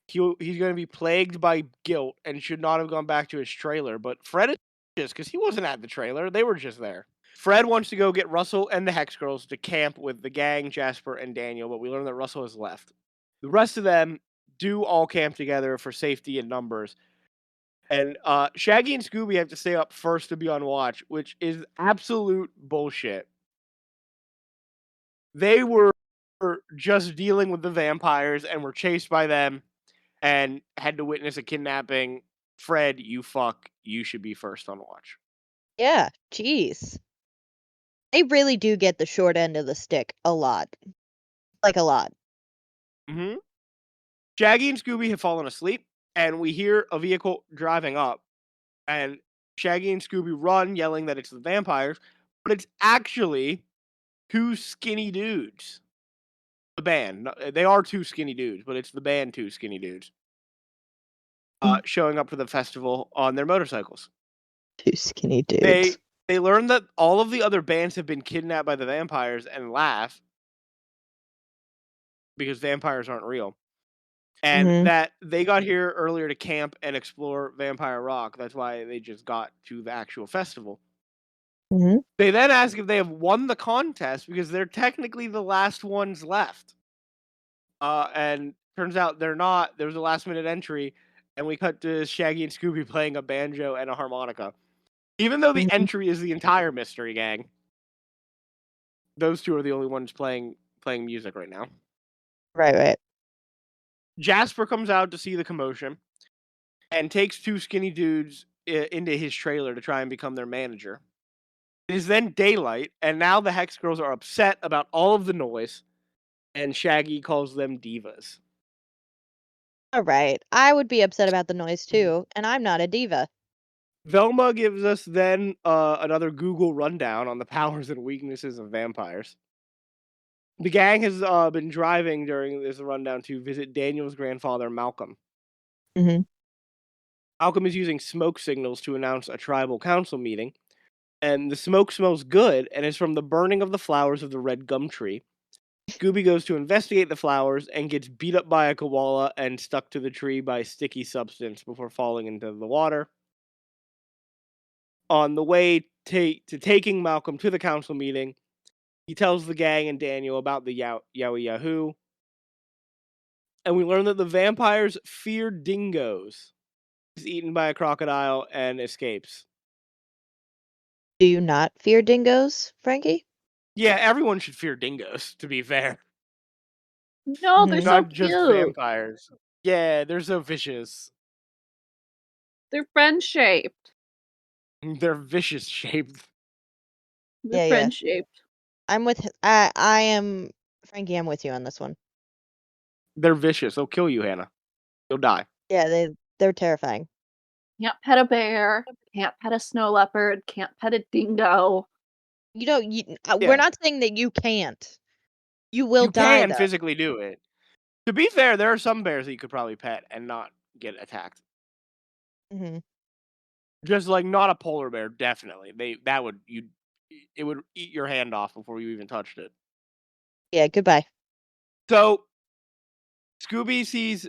A: He's going to be plagued by guilt and should not have gone back to his trailer, but Fred is just because he wasn't at the trailer. They were just there. Fred wants to go get Russell and the Hex Girls to camp with the gang, Jasper and Daniel, but we learn that Russell has left. The rest of them do all camp together for safety in numbers. And Shaggy and Scooby have to stay up first to be on watch, which is absolute bullshit. They were just dealing with the vampires and were chased by them and had to witness a kidnapping. Fred, you fuck. You should be first on watch.
C: Yeah, jeez. They really do get the short end of the stick a lot. Like a lot.
A: Mm-hmm. Shaggy and Scooby have fallen asleep, and we hear a vehicle driving up. And Shaggy and Scooby run, yelling that it's the vampires, but it's actually two skinny dudes. The band. They are two skinny dudes, but it's the band two skinny dudes. Showing up for the festival on their motorcycles.
C: Two skinny dudes.
A: They learn that all of the other bands have been kidnapped by the vampires and laugh because vampires aren't real. And that they got here earlier to camp and explore Vampire Rock. That's why they just got to the actual festival.
C: Mm-hmm.
A: They then ask if they have won the contest because they're technically the last ones left. And turns out they're not. There was a last minute entry, and we cut to Shaggy and Scooby playing a banjo and a harmonica. Even though the entry is the entire Mystery Gang, those two are the only ones playing music right now.
C: Right.
A: Jasper comes out to see the commotion and takes two skinny dudes into his trailer to try and become their manager. It is then daylight, and now the Hex Girls are upset about all of the noise, and Shaggy calls them divas.
C: All right. I would be upset about the noise too, and I'm not a diva.
A: Velma gives us then another Google rundown on the powers and weaknesses of vampires. The gang has been driving during this rundown to visit Daniel's grandfather, Malcolm.
C: Mm-hmm.
A: Malcolm is using smoke signals to announce a tribal council meeting, and the smoke smells good and is from the burning of the flowers of the red gum tree. Scooby goes to investigate the flowers and gets beat up by a koala and stuck to the tree by sticky substance before falling into the water. On the way to taking Malcolm to the council meeting, he tells the gang and Daniel about the Yowie Yahoo. And we learn that the vampires fear dingoes. He's eaten by a crocodile and escapes.
C: Do you not fear dingoes, Frankie?
A: Yeah, everyone should fear dingoes, to be fair.
B: No, they're so
A: Not just
B: cute.
A: vampires. Yeah, they're so vicious.
B: They're friend shaped.
A: They're vicious shaped.
B: They're
C: Yeah.
B: friend shaped.
C: I'm with I am Frankie, I'm with you on this one.
A: They're vicious. They'll kill you, Hannah. You'll die.
C: Yeah, they're terrifying.
B: Can't pet a bear. Can't pet a snow leopard. Can't pet a dingo.
C: You know, we're not saying that you can't. You will die.
A: You can physically do it. To be fair, there are some bears that you could probably pet and not get attacked.
C: Mm-hmm.
A: Just like not a polar bear, definitely. It would eat your hand off before you even touched it.
C: Yeah, goodbye.
A: So Scooby sees,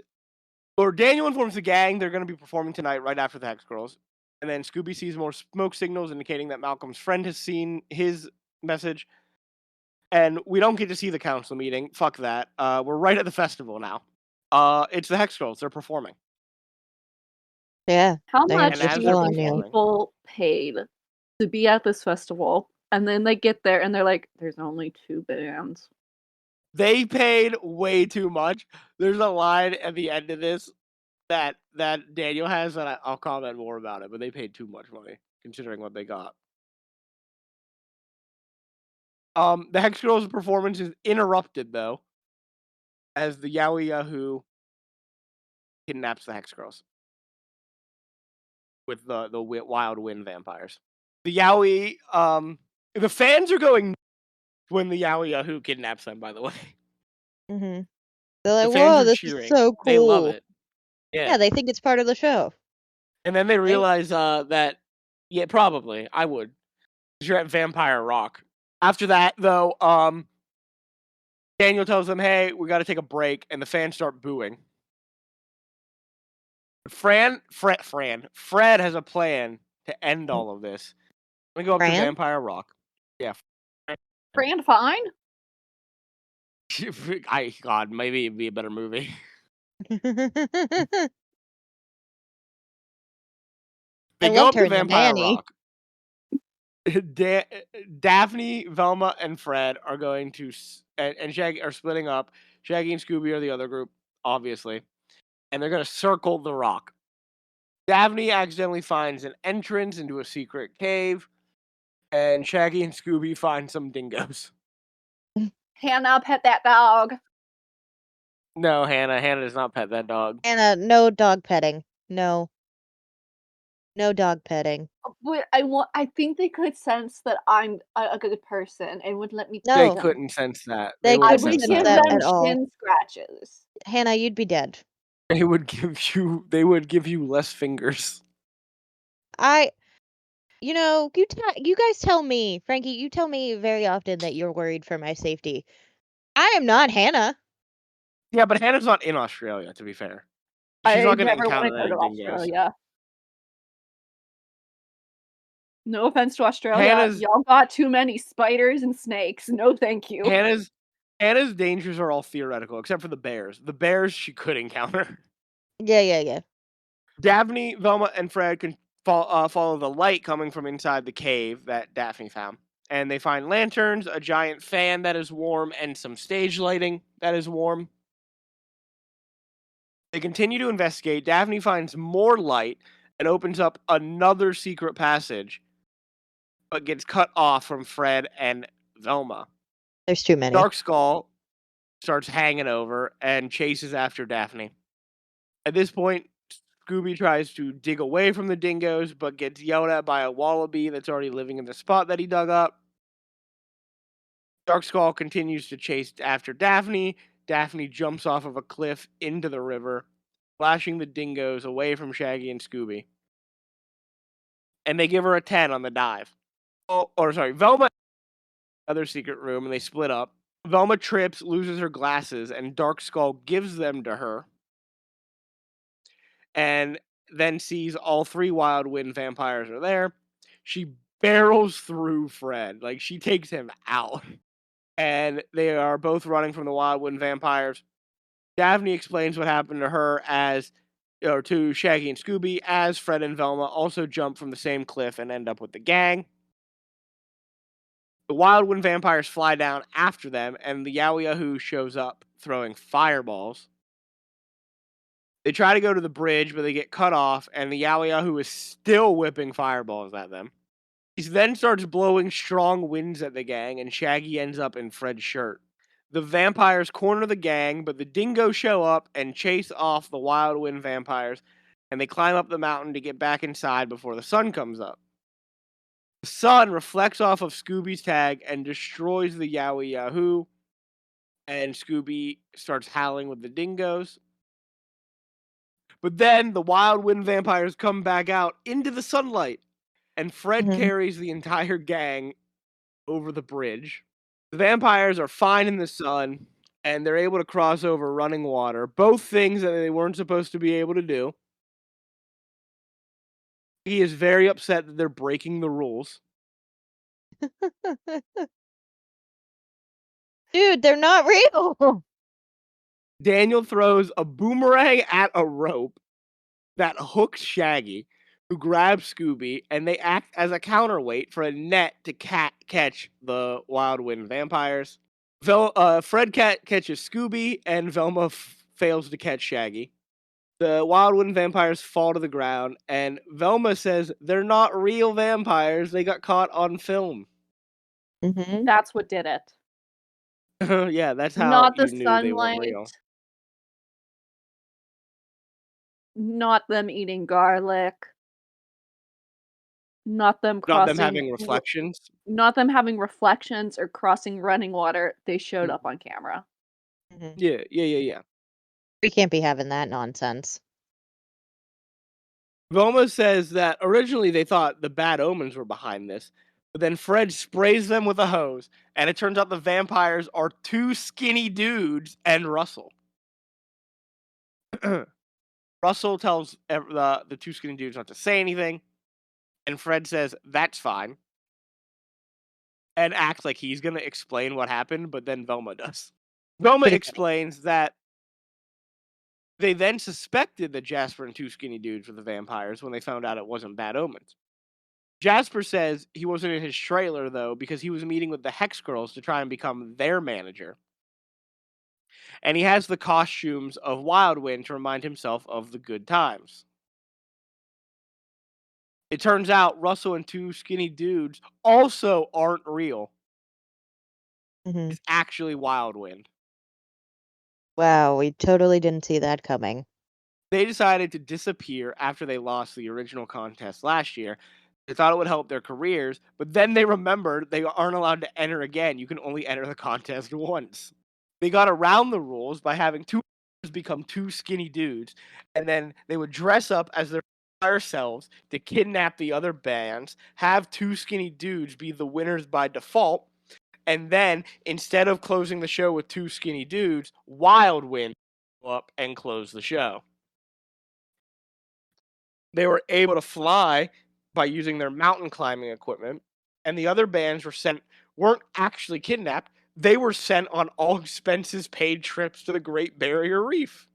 A: or Daniel informs the gang they're going to be performing tonight right after the Hex Girls. And then Scooby sees more smoke signals indicating that Malcolm's friend has seen his message. And we don't get to see the council meeting. Fuck that. We're right at the festival now. It's the Hex Girls. They're performing.
C: Yeah.
B: How
C: They're
B: much
A: And
C: just
A: as
B: do
A: they're
B: you
C: on
B: think
C: you.
A: performing,
B: people paid to be at this festival, and then they get there and they're like, "There's only 2 bands."
A: they paid way too much. There's a line at the end of this that Daniel has that I'll comment more about it, but they paid too much money considering what they got. The Hex Girls' performance is interrupted though, as the Yowie Yahoo kidnaps the Hex Girls with the Wild Wind vampires. The Yowie, the fans are going when the Yowie Yahoo kidnaps them. By the way,
C: Mm-hmm. They're like,
A: the fans
C: whoa,
A: are
C: this is
A: cheering.
C: so cool.
A: They love it.
C: Yeah, they think it's part of the show.
A: And then they realize that, yeah, probably I would. You're at Vampire Rock. After that, though, Daniel tells them, "Hey, we got to take a break," and the fans start booing. Fred has a plan to end all of this. Let me go up to
C: Fran?
A: Vampire Rock. Yeah,
B: Brand fine?
A: God, maybe it'd be a better movie. They go
C: loved
A: up
C: her
A: to
C: in the
A: Vampire
C: nanny.
A: Rock. Daphne, Velma, and Fred are going to, and Shaggy are splitting up. Shaggy and Scooby are the other group, obviously, and they're going to circle the rock. Daphne accidentally finds an entrance into a secret cave, and Shaggy and Scooby find some dingoes.
B: Hannah, pet that dog.
A: No, Hannah does not pet that dog.
C: Anna, no dog petting. No. No dog petting.
B: But I think they could sense that I'm a good person and would let me
C: No.
A: They
B: pet them.
A: couldn't sense that.
C: They
A: wouldn't
B: I
C: couldn't
B: would
A: sense
C: sense
B: give
C: that
B: them
C: at all.
B: shin scratches.
C: Hannah, you'd be dead.
A: They would give you less fingers.
C: You know, you guys tell me, Frankie, you tell me very often that you're worried for my safety. I am not Hannah.
A: Yeah, but Hannah's not in Australia, to be fair. She's
B: I
A: not going to
B: never want
A: encounter
B: to go to
A: any dingoes.
B: Australia. No offense to Australia.
A: Hannah's-
B: Y'all got too many spiders and snakes. No, thank you.
A: Hannah's dangers are all theoretical, except for the bears. The bears she could encounter.
C: Yeah.
A: Daphne, Velma, and Fred can follow the light coming from inside the cave that Daphne found. And they find lanterns, a giant fan that is warm, and some stage lighting that is warm. They continue to investigate. Daphne finds more light and opens up another secret passage, but gets cut off from Fred and Velma.
C: There's too many.
A: Dark Skull starts hanging over and chases after Daphne. At this point, Scooby tries to dig away from the dingoes, but gets yelled at by a wallaby that's already living in the spot that he dug up. Dark Skull continues to chase after Daphne. Daphne jumps off of a cliff into the river, flashing the dingoes away from Shaggy and Scooby. And they give her a 10 on the dive. Velma other secret room, and they split up. Velma trips, loses her glasses, and Dark Skull gives them to her. And then sees all 3 Wild Wind vampires are there. She barrels through Fred. Like, she takes him out. And they are both running from the Wild Wind vampires. Daphne explains what happened to her to Shaggy and Scooby, as Fred and Velma also jump from the same cliff and end up with the gang. The Wild Wind vampires fly down after them, and the Yowie Yahoo shows up throwing fireballs. They try to go to the bridge, but they get cut off, and the Yowie Yahoo is still whipping fireballs at them. He then starts blowing strong winds at the gang, and Shaggy ends up in Fred's shirt. The vampires corner the gang, but the dingoes show up and chase off the Wild Wind vampires, and they climb up the mountain to get back inside before the sun comes up. The sun reflects off of Scooby's tag and destroys the Yowie Yahoo, and Scooby starts howling with the dingoes. But then the Wild Wind vampires come back out into the sunlight, and Fred carries the entire gang over the bridge. The vampires are fine in the sun, and they're able to cross over running water, both things that they weren't supposed to be able to do. He is very upset that they're breaking the rules.
C: Dude, they're not real.
A: Daniel throws a boomerang at a rope that hooks Shaggy, who grabs Scooby, and they act as a counterweight for a net to catch the Wild Wind vampires. Fred catches Scooby, and Velma fails to catch Shaggy. The Wild Wind vampires fall to the ground, and Velma says they're not real vampires. They got caught on film.
C: Mm-hmm.
B: That's what did it.
A: Yeah, that's how
B: Not the
A: you knew they weren't
B: sunlight.
A: real.
B: Not them eating garlic. Not them
A: Not
B: crossing.
A: them having reflections.
B: Not them having reflections or crossing running water. They showed up on camera.
C: Mm-hmm.
A: Yeah.
C: We can't be having that nonsense.
A: Velma says that originally they thought the bad omens were behind this, but then Fred sprays them with a hose, and it turns out the vampires are two skinny dudes and Russell. Russell tells the two skinny dudes not to say anything, and Fred says that's fine, and acts like he's going to explain what happened, but then Velma does. Velma explains that they then suspected that Jasper and two skinny dudes were the vampires when they found out it wasn't bad omens. Jasper says he wasn't in his trailer, though, because he was meeting with the Hex Girls to try and become their manager. And he has the costumes of Wild Wind to remind himself of the good times. It turns out Russell and two skinny dudes also aren't real.
C: Mm-hmm.
A: It's actually Wild Wind.
C: Wow, we totally didn't see that coming.
A: They decided to disappear after they lost the original contest last year. They thought it would help their careers, but then they remembered they aren't allowed to enter again. You can only enter the contest once. They got around the rules by having two become two skinny dudes, and then they would dress up as their entire selves to kidnap the other bands, have two skinny dudes be the winners by default, and then instead of closing the show with two skinny dudes, Wild Wind would go up and close the show. They were able to fly by using their mountain climbing equipment, and the other bands weren't actually kidnapped. They were sent on all expenses paid trips to the Great Barrier Reef.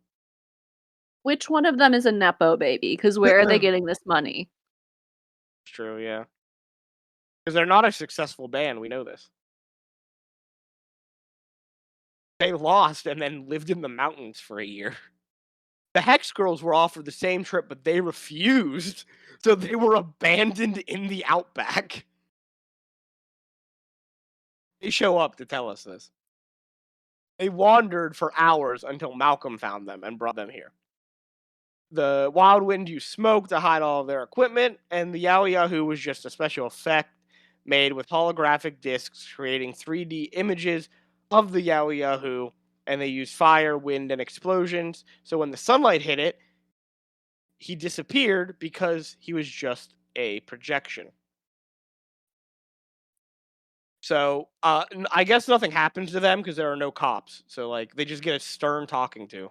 B: Which one of them is a Nepo baby? Because where are they getting this money?
A: It's true, yeah. Because they're not a successful band, we know this. They lost and then lived in the mountains for a year. The Hex Girls were offered the same trip, but they refused, so they were abandoned in the outback. They show up to tell us this. They wandered for hours until Malcolm found them and brought them here. The Wild Wind used smoke to hide all of their equipment, and the Yowie Yahoo was just a special effect made with holographic discs, creating 3D images of the Yowie Yahoo, and they used fire, wind, and explosions. So when the sunlight hit it, he disappeared because he was just a projection. So I guess nothing happens to them because there are no cops. So like they just get a stern talking to.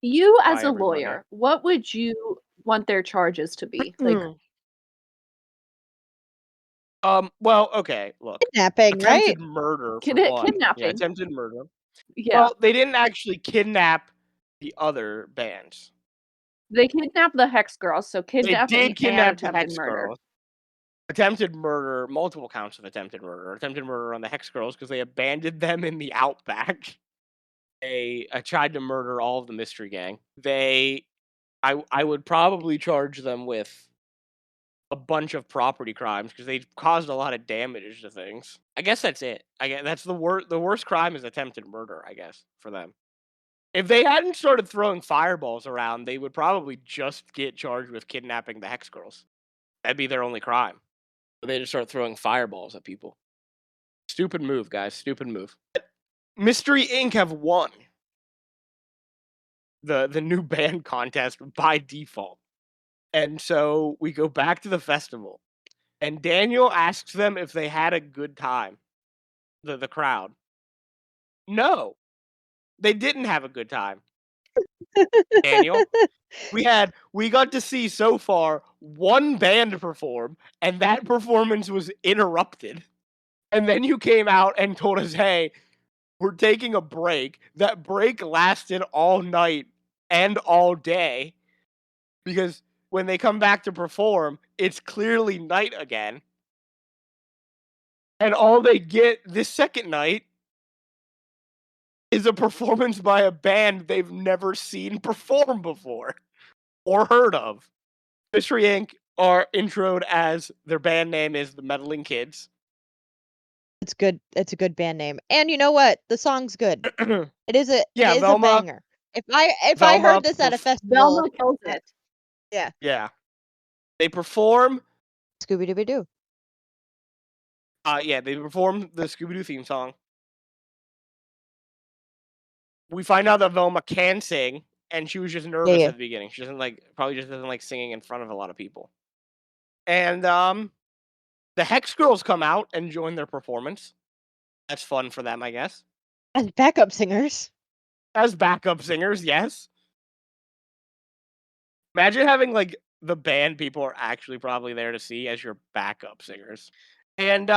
B: You, as
A: Bye,
B: a
A: everybody.
B: lawyer, what would you want their charges to be? Like,
A: Well, okay, look.
C: Kidnapping, right?
A: Attempted murder for one.
B: Kidnapping.
A: Yeah, attempted murder.
B: yeah,
A: Well, they didn't actually kidnap the other bands.
B: they kidnapped the Hex Girls, so
A: They
B: kidnapping
A: did
B: and
A: kidnap the
B: attempted
A: Hex
B: murder.
A: Girls. Attempted murder, multiple counts of attempted murder. Attempted murder on the Hex Girls because they abandoned them in the outback. They tried to murder all of the Mystery Gang. I would probably charge them with a bunch of property crimes because they caused a lot of damage to things. I guess that's it. I guess that's the worst. The worst crime is attempted murder, I guess, for them. If they hadn't started throwing fireballs around, they would probably just get charged with kidnapping the Hex Girls. That'd be their only crime. But they just start throwing fireballs at people. Stupid move, guys. Stupid move. Mystery Inc. have won the new band contest by default. And so we go back to the festival. And Daniel asks them if they had a good time. The crowd. No. They didn't have a good time. Daniel. We got to see so far one band perform, and that performance was interrupted. And then you came out and told us, hey, were taking a break. That break lasted all night and all day because when they come back to perform, it's clearly night again. And all they get this second night is a performance by a band they've never seen perform before or heard of. Mystery Inc. are introed as their band name is the Meddling Kids.
C: It's good. It's a good band name. And you know what? The song's good. It is a
A: Yeah,
C: it is
A: Velma.
C: a banger. If I
A: Velma
C: heard this at a festival,
B: Velma kills it.
A: Yeah. They perform.
C: Scooby Dooby Doo.
A: Yeah, they perform the Scooby Doo theme song. We find out that Velma can sing, and she was just nervous
C: Yeah.
A: at the beginning. She probably just doesn't like singing in front of a lot of people. And the Hex Girls come out and join their performance. That's fun for them, I guess.
C: As backup singers.
A: As backup singers, yes. Imagine having like the band people are actually probably there to see as your backup singers. And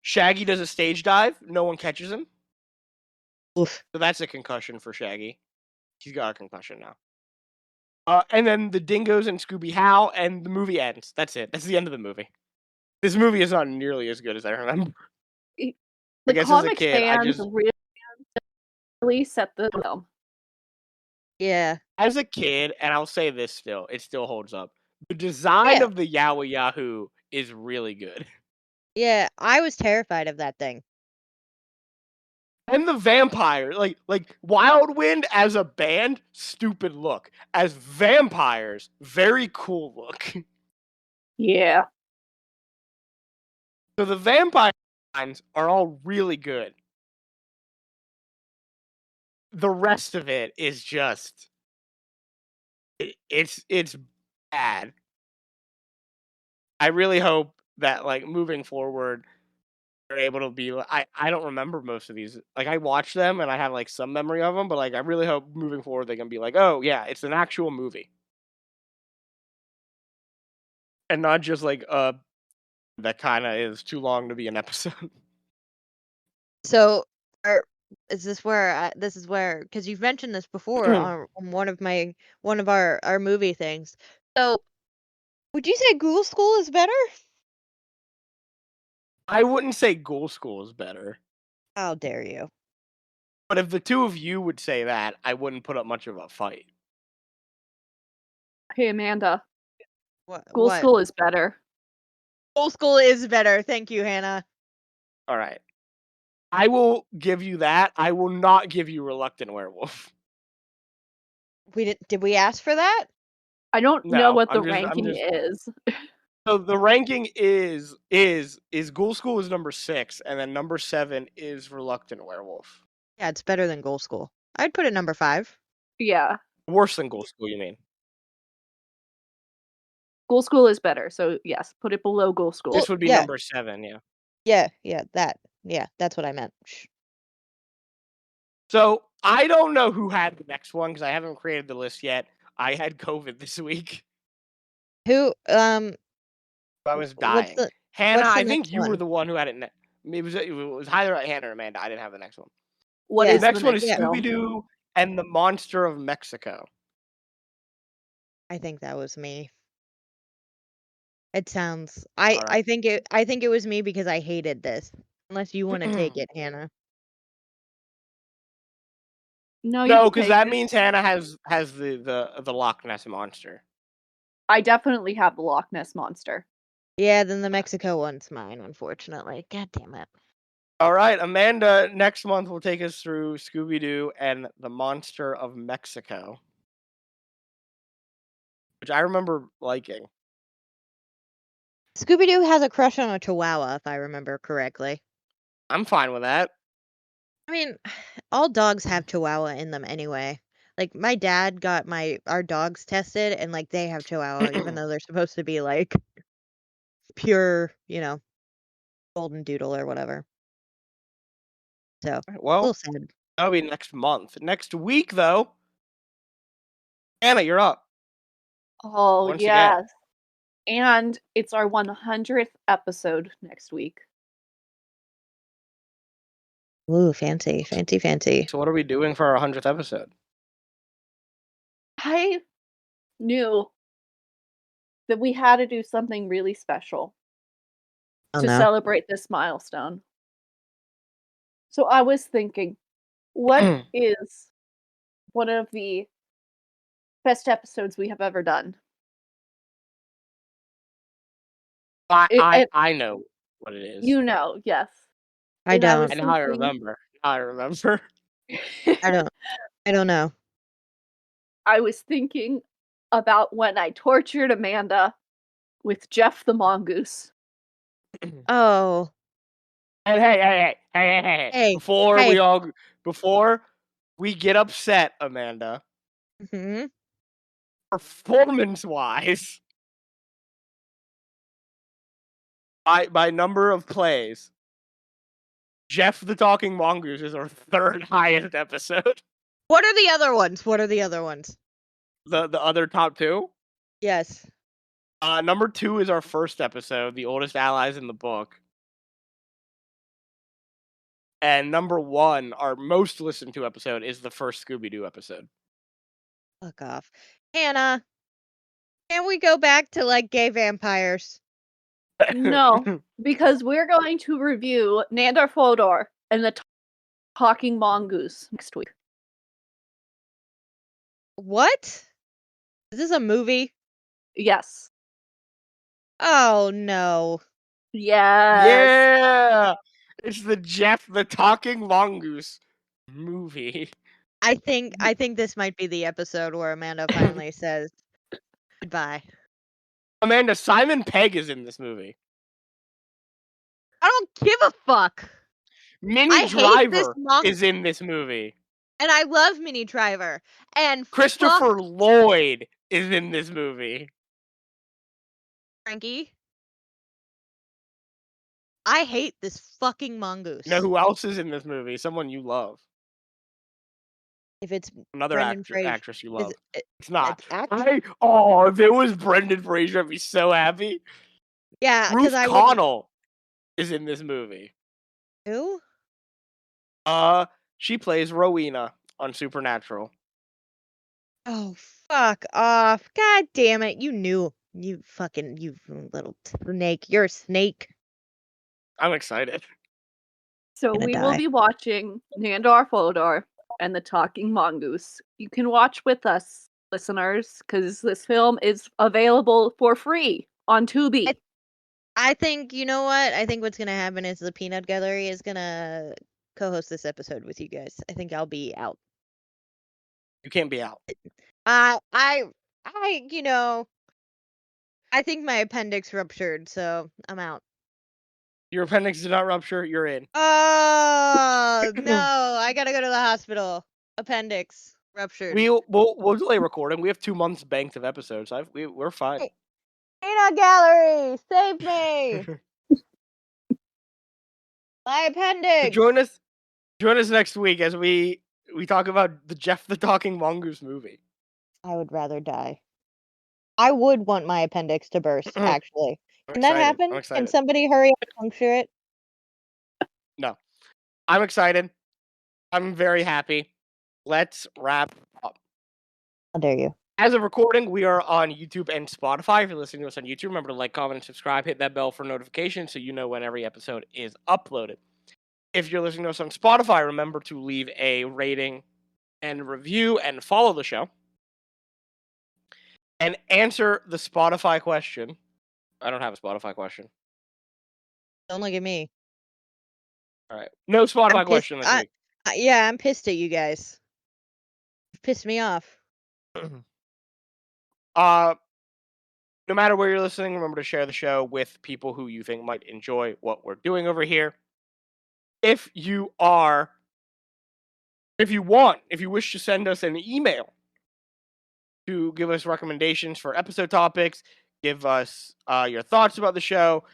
A: Shaggy does a stage dive. No one catches him.
C: Oof.
A: So that's a concussion for Shaggy. He's got a concussion now. And then the dingoes and Scooby howl, and the movie ends. That's it. That's the end of the movie. This movie is not nearly as good as I remember. I
B: The
A: guess as a
B: comic
A: kid,
B: fans really set the film.
C: Yeah.
A: As a kid, and I'll say this still, it still holds up. The design
C: Yeah.
A: of the Yowie Yahoo is really good.
C: Yeah, I was terrified of that thing.
A: And the vampire, like Wild Wind as a band, stupid look. As vampires, very cool look.
B: Yeah.
A: So the vampire designs are all really good. The rest of it is just it's bad. I really hope that like moving forward they're able to be I don't remember most of these. Like I watch them and I have like some memory of them, but like I really hope moving forward they can be like, "Oh, yeah, it's an actual movie." And not just like that kind of is too long to be an episode.
C: So, is this where because you've mentioned this before on one of our movie things. So, would you say Ghoul School is better?
A: I wouldn't say Ghoul School is better.
C: How dare you?
A: But if the two of you would say that, I wouldn't put up much of a fight.
B: Hey, Amanda.
C: What?
B: Ghoul School is better.
C: Ghoul School is better. Thank you, Hannah.
A: All right. I will give you that. I will not give you Reluctant Werewolf.
C: Did we ask for that?
B: I don't know
A: No,
B: what the
A: I'm just-
B: ranking is.
A: So the ranking is Ghoul School is number 6, and then number 7 is Reluctant Werewolf.
C: Yeah, it's better than Ghoul School. I'd put it number 5.
B: Yeah.
A: Worse than Ghoul School, you mean?
B: Ghoul School is better. So, yes, put it below Ghoul School.
A: This would be
C: yeah.
A: number 7, yeah.
C: Yeah, that's what I meant.
A: So I don't know who had the next one because I haven't created the list yet. I had COVID this week.
C: Who?
A: I was dying. Hannah,
C: what's the
A: I think
C: next
A: you were
C: one?
A: the one who had it. It was either Hannah or Amanda. I didn't have the next one.
B: What
C: Yeah.
B: is
A: The next one is
B: film?
A: Scooby Doo and the Monster of Mexico.
C: I think that was me. It sounds.
A: All
C: I think it was me because I hated this. Unless you want to take it, Hannah.
B: No, you
A: No,
B: can
A: because
B: take
A: that
B: it.
A: means Hannah has the Loch Ness monster.
B: I definitely have the Loch Ness monster.
C: Yeah, then the Mexico one's mine, unfortunately. God damn it.
A: All right, Amanda, next month will take us through Scooby Doo and the Monster of Mexico, which I remember liking.
C: Scooby Doo has a crush on a Chihuahua, if I remember correctly.
A: I'm fine with that.
C: I mean, all dogs have Chihuahua in them anyway. Like my dad got our dogs tested, and like they have Chihuahua, even though they're supposed to be like pure, golden doodle or whatever. So,
A: Well,
C: a little sad.
A: that'll be next month. Next week, though, Hannah, you're up.
B: Oh,
A: Once
B: yes.
A: again.
B: And it's our 100th episode next week.
C: Ooh, fancy, fancy, fancy.
A: So what are we doing for our 100th episode?
B: I knew that we had to do something really special
C: Oh
B: to
C: no.
B: celebrate this milestone. So I was thinking, what is one of the best episodes we have ever done?
A: I know what it is.
B: You know, yes.
C: I
B: And
C: don't.
A: And how I remember. How I remember.
C: I don't know.
B: I was thinking about when I tortured Amanda with Jeff the Mongoose.
C: Oh.
A: And hey.
C: Hey,
A: Before
C: hey.
A: we get upset, Amanda,
C: Hmm.
A: performance-wise, by number of plays, Jeff the Talking Mongoose is our third highest episode.
C: What are the other ones? What are the other ones?
A: The other top two?
C: Yes.
A: Number 2 is our first episode, The Oldest Allies in the Book. And number 1, our most listened to episode, is the first Scooby-Doo episode.
C: Fuck off. Hannah, can we go back to like gay vampires?
B: No, because we're going to review Nandor Fodor and the Talking Mongoose next week.
C: What? Is this a movie?
B: Yes.
C: Oh no.
B: Yes.
A: Yeah! It's the Jeff the Talking Mongoose movie.
C: I think this might be the episode where Amanda finally says goodbye.
A: Amanda, Simon Pegg is in this movie.
C: I don't give a fuck.
A: Minnie
C: I hate this
A: Driver is in this movie.
C: And I love Minnie Driver. And
A: Christopher Lloyd is in this movie.
C: Frankie, I hate this fucking mongoose.
A: You know who else is in this movie? Someone you love.
C: If it's
A: Another
C: Brendan Fraser.
A: actress you love.
C: It,
A: It's not.
C: actress?
A: If it was Brendan Fraser, I'd be so happy.
C: Yeah,
A: Ruth
C: because I
A: Connell is in this movie.
C: Who?
A: She plays Rowena on Supernatural.
C: Oh, fuck off. God damn it. You knew. You little snake. You're a snake.
A: I'm excited.
B: So we will be watching Nandor Fodor and the Talking Mongoose. You can watch with us, listeners, because this film is available for free on Tubi.
C: I think, you know what? I think what's going to happen is the Peanut Gallery is going to co-host this episode with you guys. I think I'll be out.
A: You can't be out.
C: I think my appendix ruptured, so I'm out.
A: Your appendix did not rupture. You're in.
C: Oh no! I gotta go to the hospital. Appendix ruptured.
A: We'll delay recording. We have 2 months banked of episodes. We're fine.
C: Peanut Gallery, save me! My appendix.
A: Join us next week as we talk about the Jeff the Talking Mongoose movie.
C: I would rather die. I would want my appendix to burst. Actually, can that happen? Can somebody hurry up and puncture it?
A: No, I'm excited. I'm very happy. Let's wrap up.
C: How dare you?
A: As of recording, we are on YouTube and Spotify. If you're listening to us on YouTube, remember to like, comment, and subscribe. Hit that bell for notifications so you know when every episode is uploaded. If you're listening to us on Spotify, remember to leave a rating and review and follow the show. And answer the Spotify question. I don't have a Spotify question.
C: Don't look at me.
A: All right. No Spotify question this week.
C: Yeah, I'm pissed at you guys. You've pissed me off.
A: No matter where you're listening, remember to share the show with people who you think might enjoy what we're doing over here. If you wish to send us an email to give us recommendations for episode topics, give us your thoughts about the show,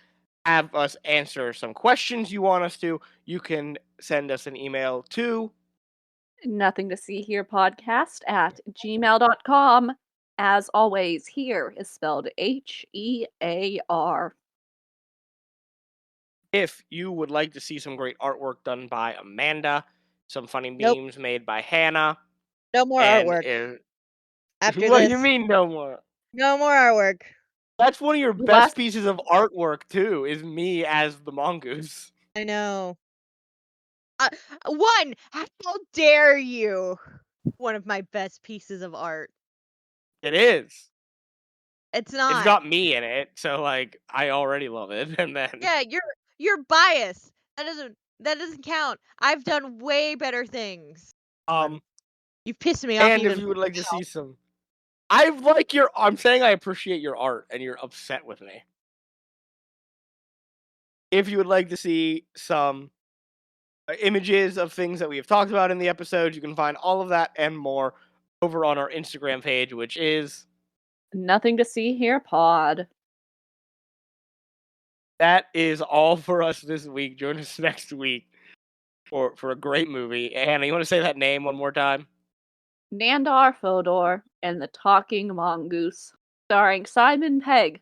A: have us answer some questions you want us to, you can send us an email to
B: Nothing to See Here podcast at gmail.com. As always, here is spelled Hear.
A: if you would like to see some great artwork done by Amanda, some funny
C: Nope.
A: memes made by Hannah,
C: No more
A: and
C: artwork. After
A: what
C: this,
A: do you mean no more?
C: no more artwork.
A: That's one of your best
B: Last-
A: pieces of artwork too. Is me as the mongoose.
C: I know. One, how dare you? One of my best pieces of art.
A: It is.
C: It's not.
A: It's got me in it, so like I already love it. And then
C: Yeah, you're biased. That doesn't count. I've done way better things. You've pissed me off.
A: and if
C: even
A: you would like to
C: now.
A: see some, I like your. I'm saying I appreciate your art, and you're upset with me. If you would like to see some images of things that we have talked about in the episode, you can find all of that and more over on our Instagram page, which is
B: Nothing to see here, pod.
A: that is all for us this week. Join us next week for a great movie. Hannah, you want to say that name one more time?
B: Nandar Fodor and the Talking Mongoose, starring Simon Pegg,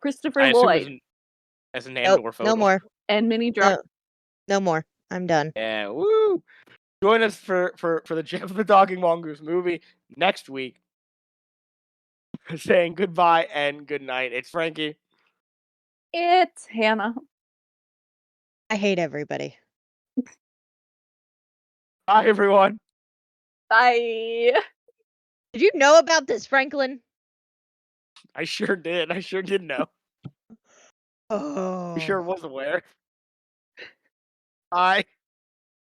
B: Christopher
A: I assume
B: Lloyd,
A: as Nandor
C: Nope,
A: Photo.
C: no more.
B: and Minnie Drum.
C: No more. I'm done.
A: Yeah, woo! Join us for the Jeff the Talking Mongoose movie next week. Saying goodbye and good night. It's Frankie.
B: It's Hannah.
C: I hate everybody.
A: Bye, everyone.
B: Bye.
C: Did you know about this, Franklin?
A: I sure did. I sure did know.
C: Oh.
A: I sure was aware. Bye.